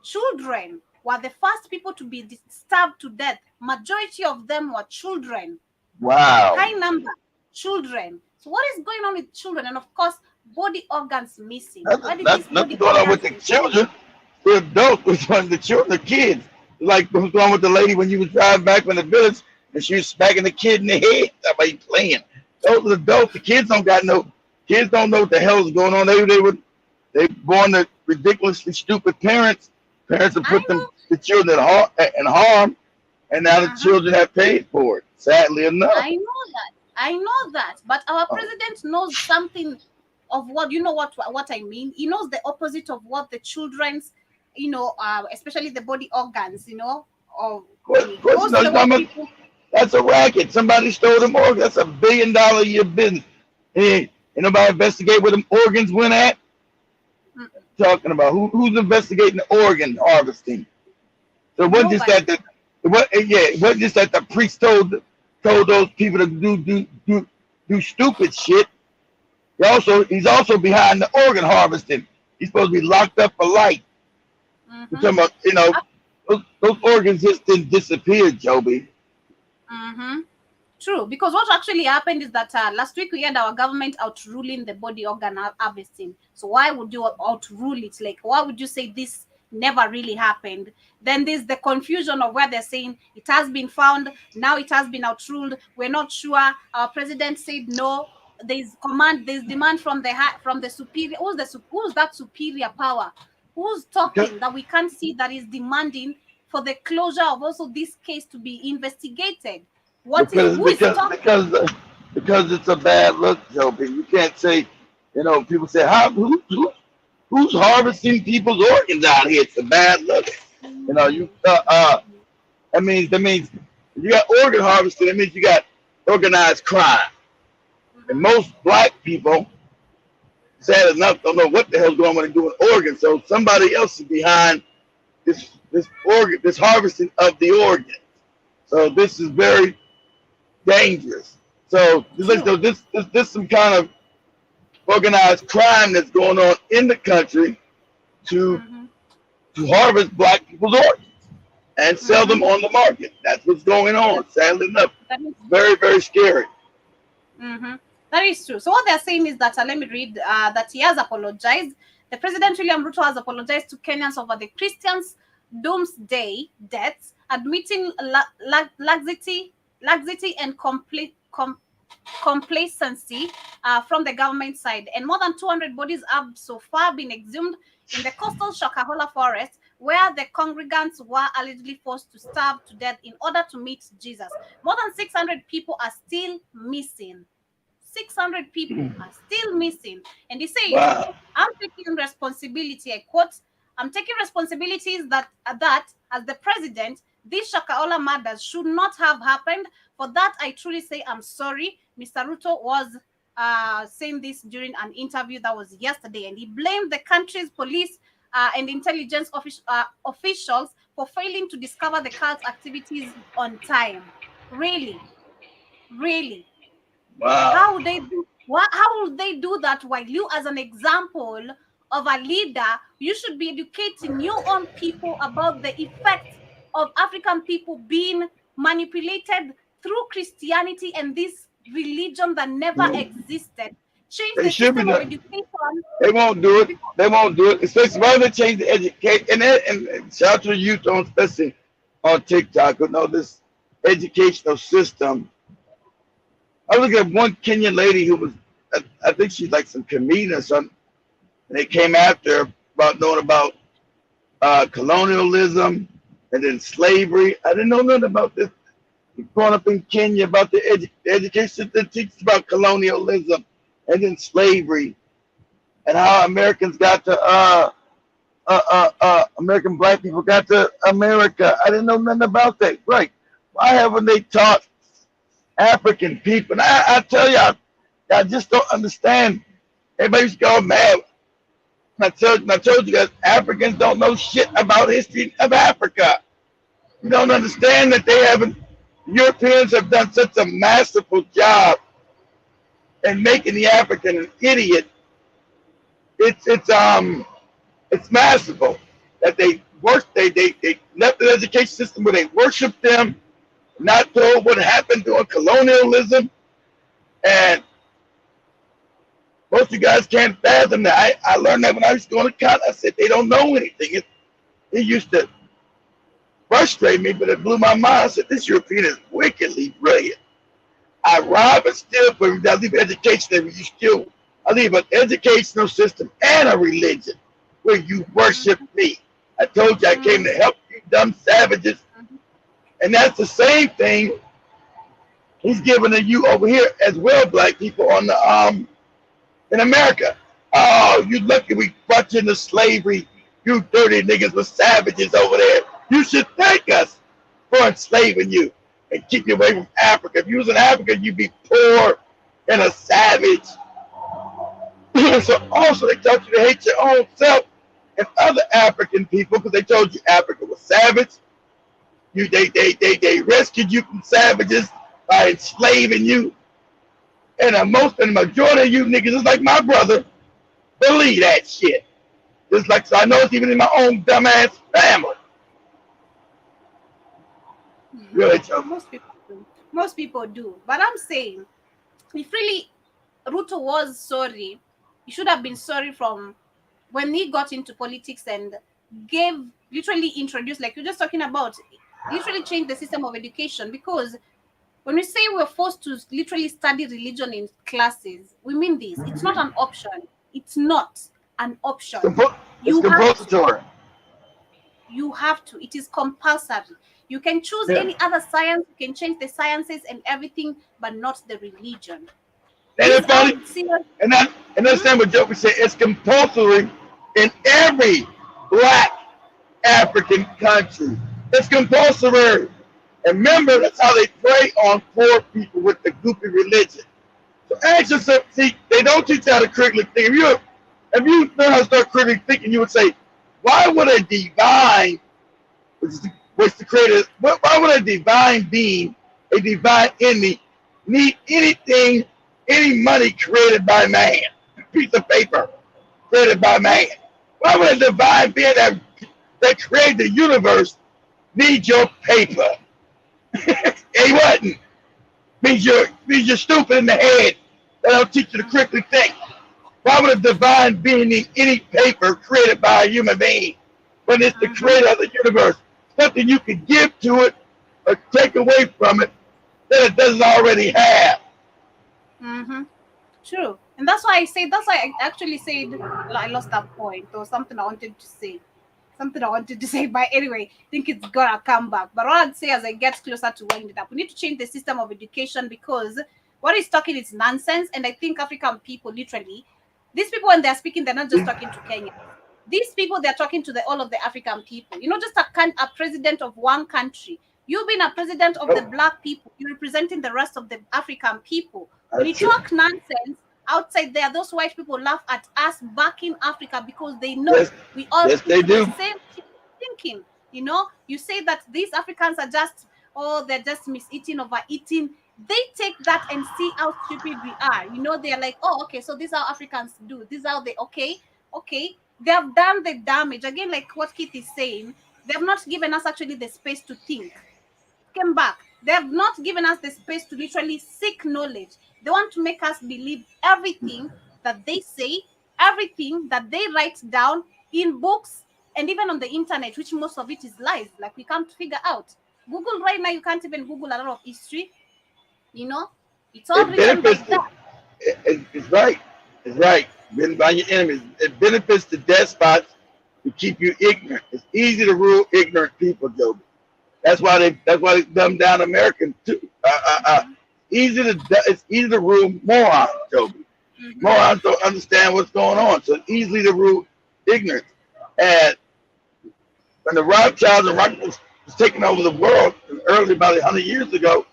children were the first people to be starved to death. Majority of them were children. Wow. High number, children. So what is going on with children? And of course, body organs missing. That's nothing going on with the children. The adults, which one the children, the kids. Like what's going on with the lady when you was driving back from the village and she was smacking the kid in the head. That's why you playing. Those are adults. The kids don't know what the hell is going on. They born to ridiculously stupid parents. Parents have put the children in harm, and now the children have paid for it. Sadly enough. I know that. But our president knows something of what, you know what I mean. He knows the opposite of what the children's, you know, especially the body organs, you know, of that's a racket. Somebody stole them organs. That's $1 billion a year business. Hey, ain't nobody investigate where them organs went at? Talking about who's investigating the organ harvesting? So what just that the priest told those people to do stupid shit. He's also behind the organ harvesting. He's supposed to be locked up for life. We're talking about, you know, those organs just didn't disappear, Joby. True, because what actually happened is that last week we had our government outruling the body organ harvesting. So why would you outrule it? Like, why would you say this never really happened? Then there's the confusion of where they're saying it has been found, now it has been outruled. We're not sure. Our president said no. There's demand from the superior. Who's that superior power? Who's talking that we can't see that is demanding for the closure of also this case to be investigated? Because it's a bad look, Joby. You can't say, you know, people say, who's harvesting people's organs out here? It's a bad look. You know, that means if you got organ harvesting, that means you got organized crime. And most black people, sad enough, don't know what the hell's going on when they're doing organs. So somebody else is behind this harvesting of the organ. So this is very dangerous. So this some kind of organized crime that's going on in the country to harvest black people's organs and sell them on the market. That's what's going on. Sadly enough, very, very scary. That is true. So what they're saying is that, let me read, that he has apologized. The President William Ruto has apologized to Kenyans over the Christians' doomsday deaths, admitting laxity and complacency from the government side. And more than 200 bodies have so far been exhumed in the coastal Shakahola forest, where the congregants were allegedly forced to starve to death in order to meet Jesus. More than 600 people are still missing. 600 people are still missing. And he says, Wow. I'm taking responsibility, I quote, I'm taking responsibilities that as the president, these Shakahola murders should not have happened. For that, I truly say I'm sorry. Mr. Ruto was saying this during an interview that was yesterday, and he blamed the country's police and intelligence officials for failing to discover the cult's activities on time. Really? Wow. How would they do? How would they do that while you, as an example of a leader, you should be educating your own people about the effects of African people being manipulated through Christianity and this religion that never existed. Change They the should be system of done. education. They won't do it. They won't do it. Especially why they change the education. And shout out to the youth on, especially on TikTok, who know this educational system. I look at one Kenyan lady who was, I think she's like some comedian or something, and they came after her about knowing about colonialism and then slavery. I didn't know nothing about this. Growing up in Kenya, about the education that teaches about colonialism and then slavery and how Americans got to American black people got to America. I didn't know nothing about that. Right? Why haven't they taught African people? And I tell y'all, I just don't understand. Everybody used to go mad. I told you guys, Africans don't know shit about history of Africa. You don't understand that they haven't. Europeans have done such a masterful job in making the African an idiot. It's masterful that they left the education system where they worship them, not told what happened during colonialism, and most of you guys can't fathom that. I learned that when I was going to college. I said they don't know anything. It used to frustrate me, but it blew my mind. I said this European is wickedly brilliant. I rob and steal, but I leave education where you steal. I leave an educational system and a religion where you worship me. I told you I came to help you dumb savages. And that's the same thing he's giving to you over here as well, black people on the in America. Oh, you lucky we brought you into slavery. You dirty niggas were savages over there. You should thank us for enslaving you and keep you away from Africa. If you was in Africa, you'd be poor and a savage. So also they taught you to hate your own self and other African people because they told you Africa was savage. They rescued you from savages by enslaving you. And the majority of you niggas is like my brother, believe that shit. Just like, so I know it's even in my own dumbass family. Really, Most people do. But I'm saying, if really Ruto was sorry, he should have been sorry from when he got into politics and literally introduced, like you're just talking about, literally changed the system of education. Because when we say we're forced to literally study religion in classes, we mean this. It's not an option. It's not an option. It's compulsory. You have to. It is compulsory. You can choose any other science. You can change the sciences and everything, but not the religion. And understand what Joe was saying. It's compulsory in every black African country. It's compulsory. And remember, that's how they prey on poor people with the goofy religion. So ask yourself, see, they don't teach you how to critically think. If you learn how to start critically thinking, you would say, why would a divine, why would a divine being, a divine enemy, need anything, any money created by man? A piece of paper created by man. Why would a divine being that created the universe need your paper? He wasn't. Means you're stupid in the head. They don't teach you to critically think. Why would a divine being need any paper created by a human being when it's the creator of the universe? Something you can give to it or take away from it that it doesn't already have. Mm-hmm. True. And that's why I actually said I lost that point or something I wanted to say. Something I wanted to say, but anyway, I think it's gonna come back. But what I'd say as I get closer to winding it up, we need to change the system of education because what he's talking is nonsense. And I think African people literally, these people when they're speaking, they're not just talking to Kenya. These people they're talking to all of the African people. You know, just a president of one country. You've been a president of the black people. You're representing the rest of the African people. When you talk nonsense outside there, those white people laugh at us back in Africa because they know we all they do. the same thinking. You know, you say that these Africans are just, they're just miseating, overeating. They take that and see how stupid we are. You know, they're like, oh, okay, so this is how Africans do. This is how they, okay. They have done the damage. Again, like what Keith is saying, they have not given us actually the space to think. Came back. They have not given us the space to literally seek knowledge. They want to make us believe everything that they say, everything that they write down in books and even on the internet, which most of it is lies. Like we can't figure out. Google right now, you can't even Google a lot of history. You know, it's all written like that. It's right. It's right. Written by your enemies. It benefits the despots to keep you ignorant. It's easy to rule ignorant people, Joby. That's why they dumb down Americans too. It's easy to rule morons, Joby. Morons don't understand what's going on, so it's easy to rule ignorance. And when the Rothschilds and Rockefellers was taking over the world early, about 100 years ago,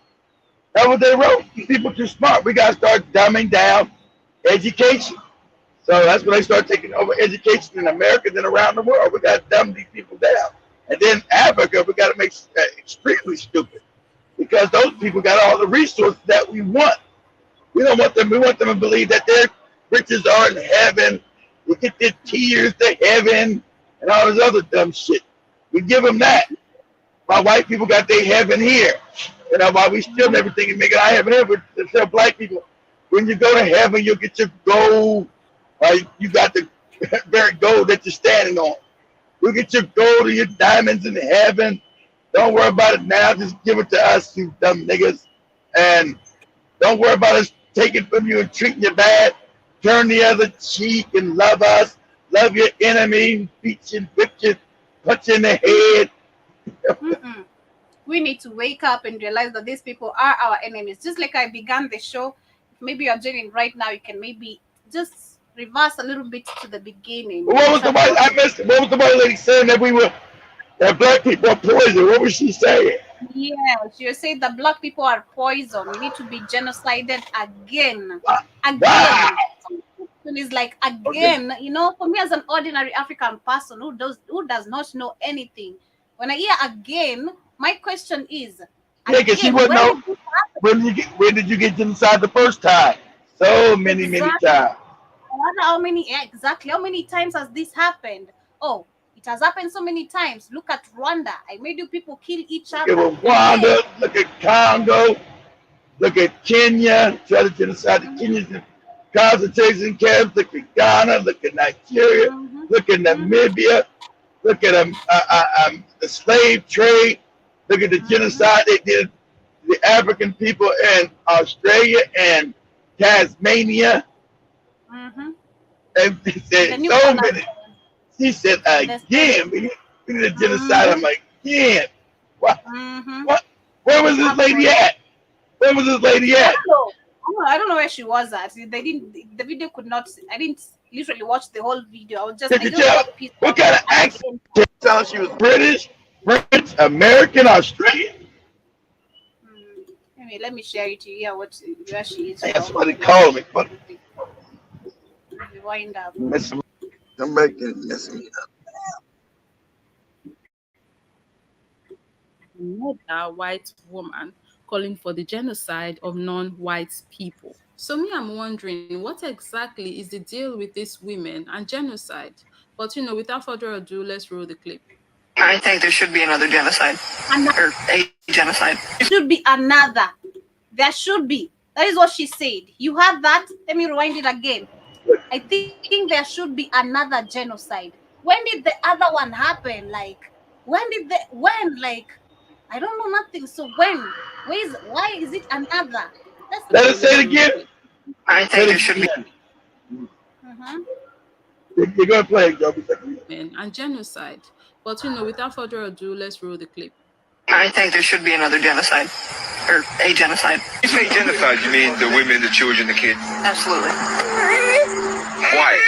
that's what they wrote. These people too smart. We got to start dumbing down education. So that's when they start taking over education in America and around the world. We got to dumb these people down. And then Africa, we got to make extremely stupid because those people got all the resources that we want. We don't want them. We want them to believe that their riches are in heaven. We get their tears to heaven and all this other dumb shit. We give them that. While white people got their heaven here. You know, while we steal everything and make it our heaven here, but to tell black people, when you go to heaven, you'll get your gold. You got the very gold that you're standing on. You'll get your gold or your diamonds in heaven. Don't worry about it now. Just give it to us, you dumb niggas. And don't worry about us taking from you and treating you bad. Turn the other cheek and love us. Love your enemy. Beat you, whip you, punch you in the head. We need to wake up and realize that these people are our enemies. Just like I began the show, maybe you're joining right now, you can maybe just reverse a little bit to the beginning. What was the white? I missed it. What was the white lady saying that black people are poison? What was she saying? Yes, you say that black people are poison. We need to be genocided again. Wow. It's like again, you know, for me as an ordinary African person who does not know anything, when I hear again, my question is, yeah, because she wouldn't know when did you get genocide the first time? So many times. I wonder how many times has this happened? Oh, it has happened so many times. Look at Rwanda. I made you people kill each other. Look at Rwanda, look at Congo, look at Kenya, try to genocide the Kenyans in concentration camps, look at Ghana, look at Nigeria, look at Namibia, look at the slave trade, look at the genocide they did the African people in Australia and Tasmania. And they said so many. She said again, we need a genocide. I'm like, again. What? Where was this lady at? Where was this lady at? I don't know where she was at. The video could not. I didn't literally watch the whole video. I was just. What kind of accent? She was British, French, American, Australian. Let me share it to you. Where she is. That's what they call me. Wind up. I'm making messing up. A white woman calling for the genocide of non-white people. So me, I'm wondering, what exactly is the deal with these women and genocide? But without further ado, let's roll the clip. I think there should be another genocide. Or a genocide. There should be another. There should be. That is what she said. You had that? Let me rewind it again. I think there should be another genocide. When did the other one happen? Like, I don't know nothing. So why is it another? Let us say it again. I think there should be. You're going to play it, Joby. And genocide. But without further ado, let's roll the clip. I think there should be another genocide, or a genocide. You say genocide, you mean the women, the children, the kids? Absolutely. Why?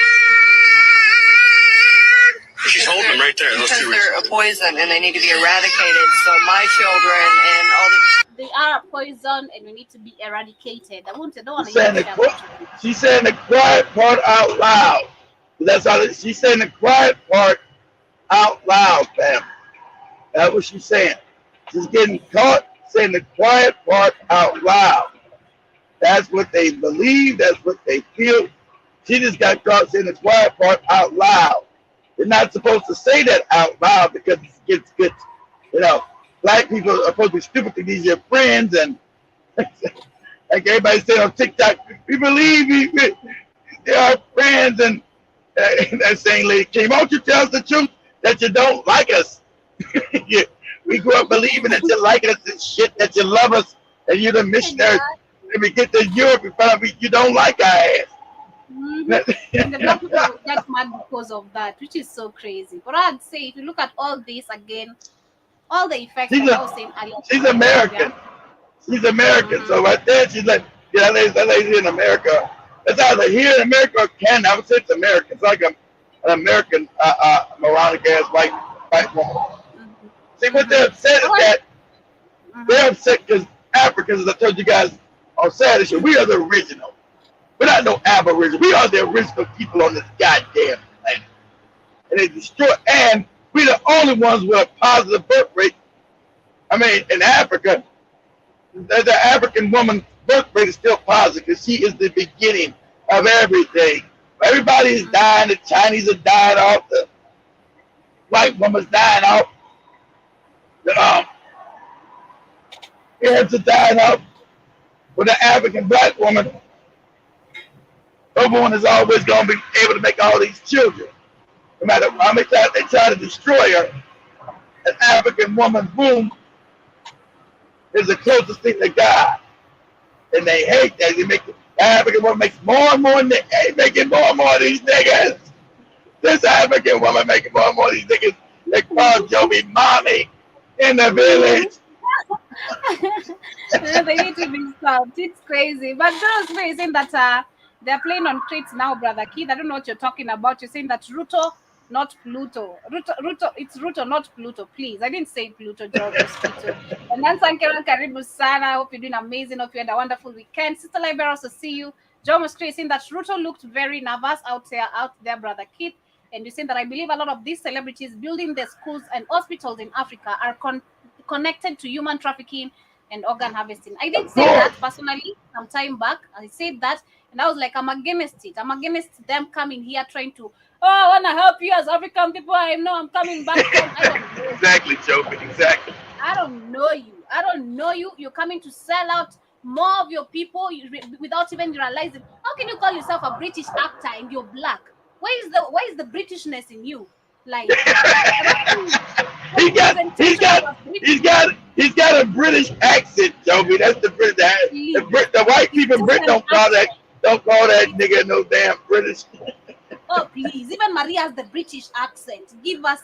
She's holding them right there. Those Because two they're a poison and they need to be eradicated. So my children and all the. They are a poison and we need to be eradicated. I don't want to She's saying the quiet part out loud. That's how she's saying the quiet part out loud, fam. That's what she's saying. She's getting caught saying the quiet part out loud. That's what they believe. That's what they feel. She just got caught saying the quiet part out loud. You're not supposed to say that out loud because it gets good. Black people are supposed to be stupid to these your friends, and like everybody said on TikTok, we believe they are friends, and that same lady came, won't you tell us the truth that you don't like us? We grew up believing that you like us and shit, that you love us, and you're the missionary. When we get to Europe, we find out you don't like our ass. And the black people get mad because of that, which is so crazy. But I'd say if you look at all this again, all the effects I was saying earlier. She's American. She's American. So right there, she's like, that lady's in America. That's either here in America or Canada. I would say it's American. It's like an American moronic ass white woman. See, what they're upset is that they're upset because Africans, as I told you guys on Saturday, we are the original. We're not no aboriginal. We are the original people on this goddamn planet. And they destroy, and we're the only ones with a positive birth rate. I mean, in Africa, the African woman's birth rate is still positive because she is the beginning of everything. Everybody is dying. The Chinese are dying off. The white woman's dying off. The Arabs are dying off. But the African black woman, her woman is always going to be able to make all these children. No matter how many times they try to destroy her, an African woman, boom, is the closest thing to God. And they hate that. They make the African woman makes more and more, making more and more of these niggas. This African woman making more and more of these niggas. They call Joby mommy in the village. They need to be stopped. It's crazy. But those saying that they're playing on crates now, brother Keith. I don't know what you're talking about. You're saying that Ruto, not Pluto. Ruto, it's Ruto, not Pluto. Please, I didn't say Pluto, Jarvis. And then Sankara Karibu Sana. Hope you're doing amazing. Hope you had a wonderful weekend. Sister Libera, also see you. John was saying that Ruto looked very nervous out there, brother Keith. And you're saying that I believe a lot of these celebrities building their schools and hospitals in Africa are connected to human trafficking and organ harvesting. I did say that personally some time back. I said that, and I was like, I'm against it. I'm against them coming here trying to, I want to help you as African people. I know I'm coming back home. I don't know. Exactly, Joby. Exactly. I don't know you. I don't know you. You're coming to sell out more of your people without even realizing. How can you call yourself a British actor and you're black? Where is the Britishness in you? Like he's got a British accent, Joby. That's the British. The white people in Britain don't call that nigga no damn British. Oh please, even Maria has the British accent. Give us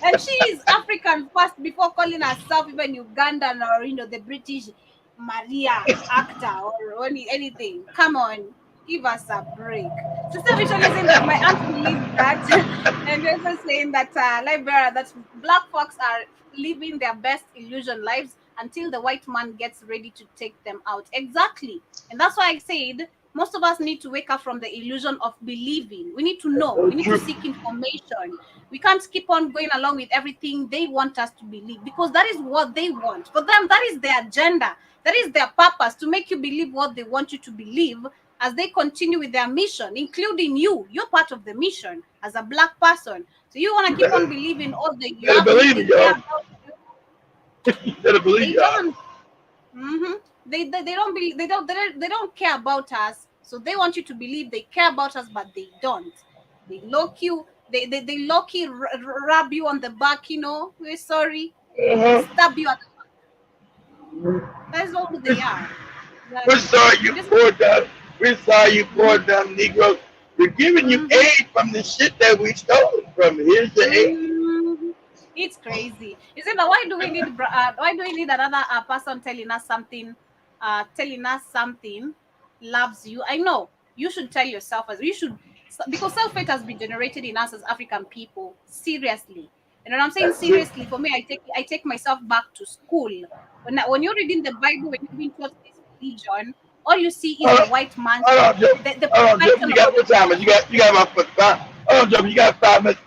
and she is African first before calling herself even Ugandan or the British Maria actor or anything. Come on. Give us a break. Sister Vision is saying that my aunt believes that, and we're also saying that Libera, that black folks are living their best illusion lives until the white man gets ready to take them out. Exactly, and that's why I said most of us need to wake up from the illusion of believing. We need to know. We need to seek information. We can't keep on going along with everything they want us to believe because that is what they want. For them, that is their agenda. That is their purpose, to make you believe what they want you to believe as they continue with their mission, including you. You're part of the mission as a black person. So you want to keep on believing all the you better believe it, y'all. You better believe y'all. They don't believe, they don't care about us. So they want you to believe they care about us, but they don't. They lock you, they low-key rub you on the back, we're sorry. Stab you at the back. That's all they are. We're sorry you poor dumb. We're sorry you poor dumb Negroes. We're giving you aid from the shit that we stole from. Here's the aid. It's crazy. You see, now why do we need another person telling us something? Loves you. I know you should tell yourself as you should, because self-hate has been generated in us as African people. Seriously, you know what I'm saying? That's Seriously, for me, I take myself back to school. When you're reading the Bible, when you're being taught this religion, all you see is the white man. Hold on, Joe. You got what time? You got my foot. Hold on, Joe. You got 5 minutes.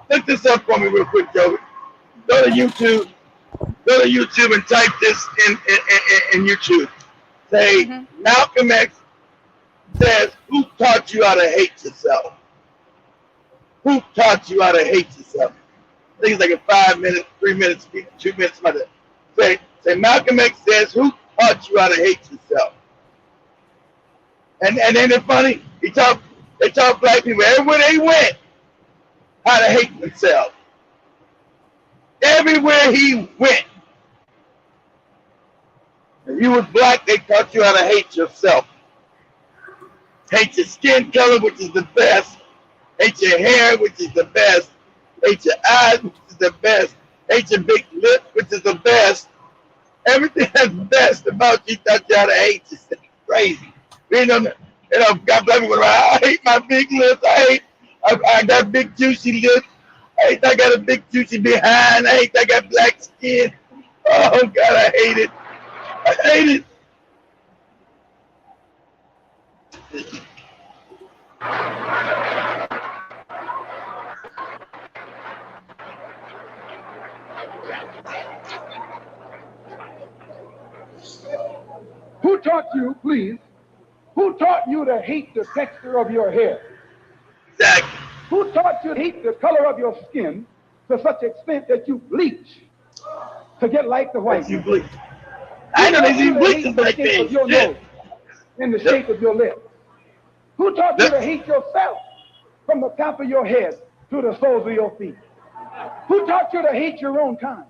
Look this up for me real quick, Joe. Go to YouTube. And type this in YouTube. Say Malcolm X says, "Who taught you how to hate yourself? Who taught you how to hate yourself?" I think it's like a 5 minute, 3 minutes speech, 2 minutes, something like that. Say Malcolm X says, "Who taught you how to hate yourself?" And ain't it funny? They taught black people everywhere they went how to hate themselves. Everywhere he went. If you was black, they taught you how to hate yourself. Hate your skin color, which is the best. Hate your hair, which is the best. Hate your eyes, which is the best. Hate your big lip, which is the best. Everything that's best about you taught you how to hate yourself. Crazy. Got black people around. I hate my big lips. I got big juicy lips. I got a big juicy behind. I got black skin. Oh God, I hate it. I hate it. Who taught you, please? Who taught you to hate the texture of your hair? Exactly. Who taught you to hate the color of your skin to such extent that you bleach to get like the white? You bleach. I know they even bleach like things. Your nose and the shape of your lips. Who taught you to hate yourself from the top of your head to the soles of your feet? Who taught you to hate your own kind?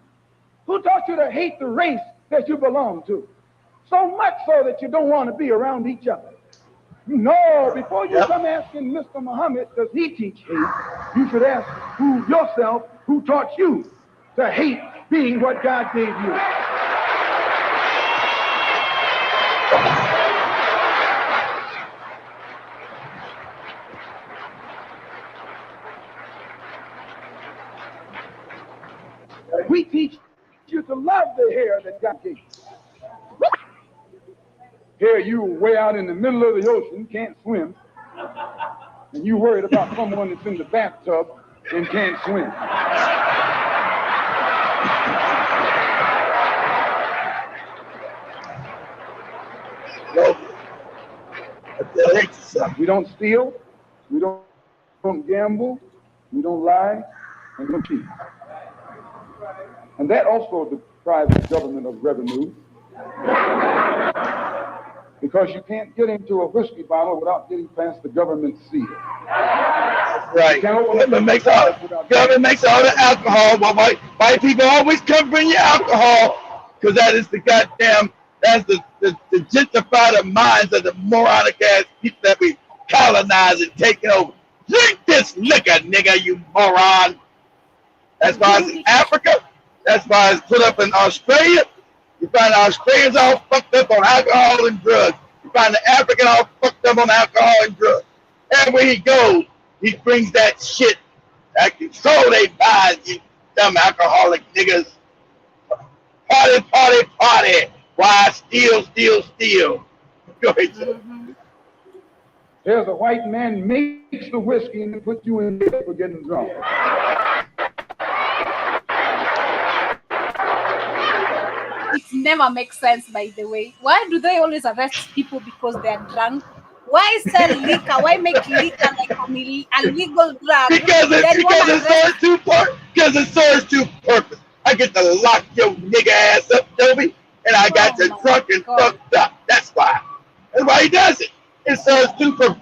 Who taught you to hate the race that you belong to? So much so that you don't want to be around each other. No, before you come asking Mr. Muhammad, does he teach hate? You should ask yourself, who taught you to hate being what God gave you? We teach you to love the hair that God gave you. Here you way out in the middle of the ocean, can't swim, and you worried about someone that's in the bathtub and can't swim. We don't steal, we don't gamble, we don't lie, and we don't cheat. And that also deprives the government of revenue. Because you can't get into a whiskey bottle without getting past the government seal. Right. Government makes all the alcohol. Well, white people always come bring you alcohol because that is the goddamn, that's the gentrified minds of the moronic ass people that we colonize and taking over. Drink this liquor, nigga, you moron. That's why it's in Africa. That's why it's put up in Australia. You find the Australians all fucked up on alcohol and drugs. You find the African all fucked up on alcohol and drugs. Everywhere he goes, he brings that shit. That control they buy, you dumb alcoholic niggas. Party, party, party. Why steal, steal, steal? Go ahead, sir. There's a white man makes the whiskey and put you in jail for getting drunk. It never makes sense, by the way. Why do they always arrest people because they're drunk? Why sell liquor? Why make liquor like a legal drug? Because it serves two purposes. I get to lock your nigga ass up, Toby, and I got you drunk and fucked up. That's why. That's why he does it. It serves two purposes.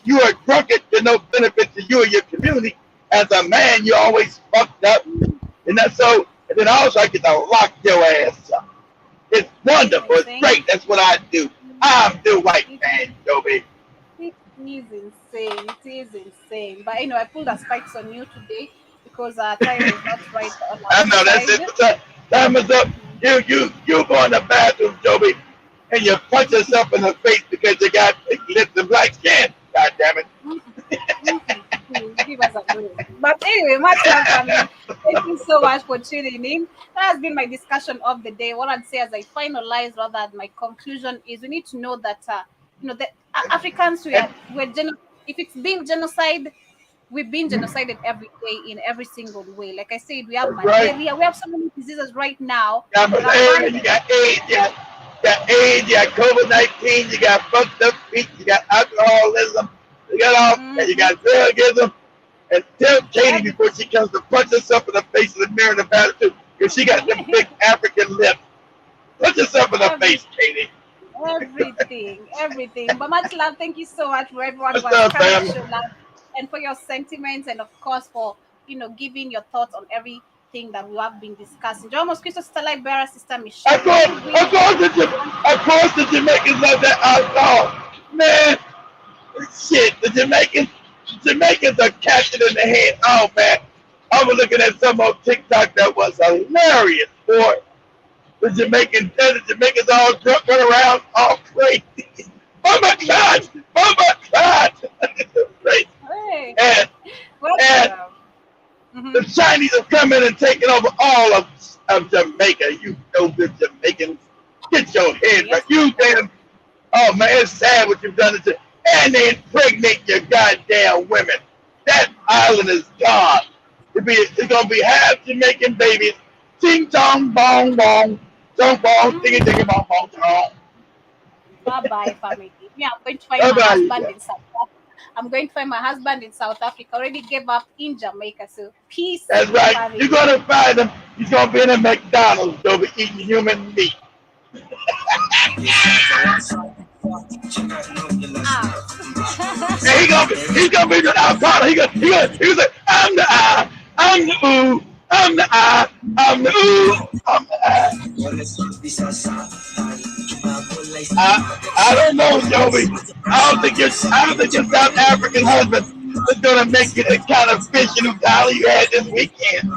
You are drunk to no benefit to you or your community. As a man, you're always fucked up. And that's so. And then also I get to lock your ass up. It's wonderful. It's great. That's what I do. I'm the white man, Joby. It is insane. It is insane. But I pulled a spikes on you today because time is not right on our I know that's side. it. Time is up. You go in the bathroom, Joby, and you punch yourself in the face because you got lips and black skin. God damn it. Give us a break. But anyway, much love, family. Thank you so much for tuning in. That has been my discussion of the day. What I'd say as I finalize, rather, my conclusion is we need to know that the Africans if it's being genocide, we've been genocided every day in every single way. Like I said, we have malaria, we have so many diseases right now. You got malaria, you got AIDS, you got COVID-19, you got fucked up feet, you got alcoholism, you got all, and you got druggism. And tell Katie before she comes to punch herself in the face in the mirror in the bathroom, because she got them big African lips. Punch yourself in the face, Katie. Everything. But much love. Thank you so much for everyone who has come to show love and for your sentiments, and of course for giving your thoughts on everything that we have been discussing. John Mosquito, Sister Libera, Sister Michelle. Of course, the Jamaicans love that alcohol, man. Shit, the Jamaicans are catching in the head. Oh man, I was looking at some on TikTok that was hilarious, boy. The Jamaicans all drunk, run around all crazy. Oh my God! Hey. And the Chinese are coming and taking over all of Jamaica. You the Jamaicans, get your head right. You damn. Oh man, it's sad what you've done to. And they impregnate your goddamn women. That island is gone. It's gonna be half Jamaican babies. Ting tong bong bong. Tong bong, ting ting bong bong tong. Bye-bye, family. I'm going to find my husband in South Africa. I'm going to find my husband in South Africa. Already gave up in Jamaica, so peace. That's right. Family. You're gonna find him. He's gonna be in a McDonald's. They'll be eating human meat. And he's gonna be the alcohol. He was like, I'm the I, I'm the ooh, I'm the I, I'm the ooh, I'm the I don't know, Joby. I don't think your South African husband is gonna make it the kind of fishing who you had this weekend.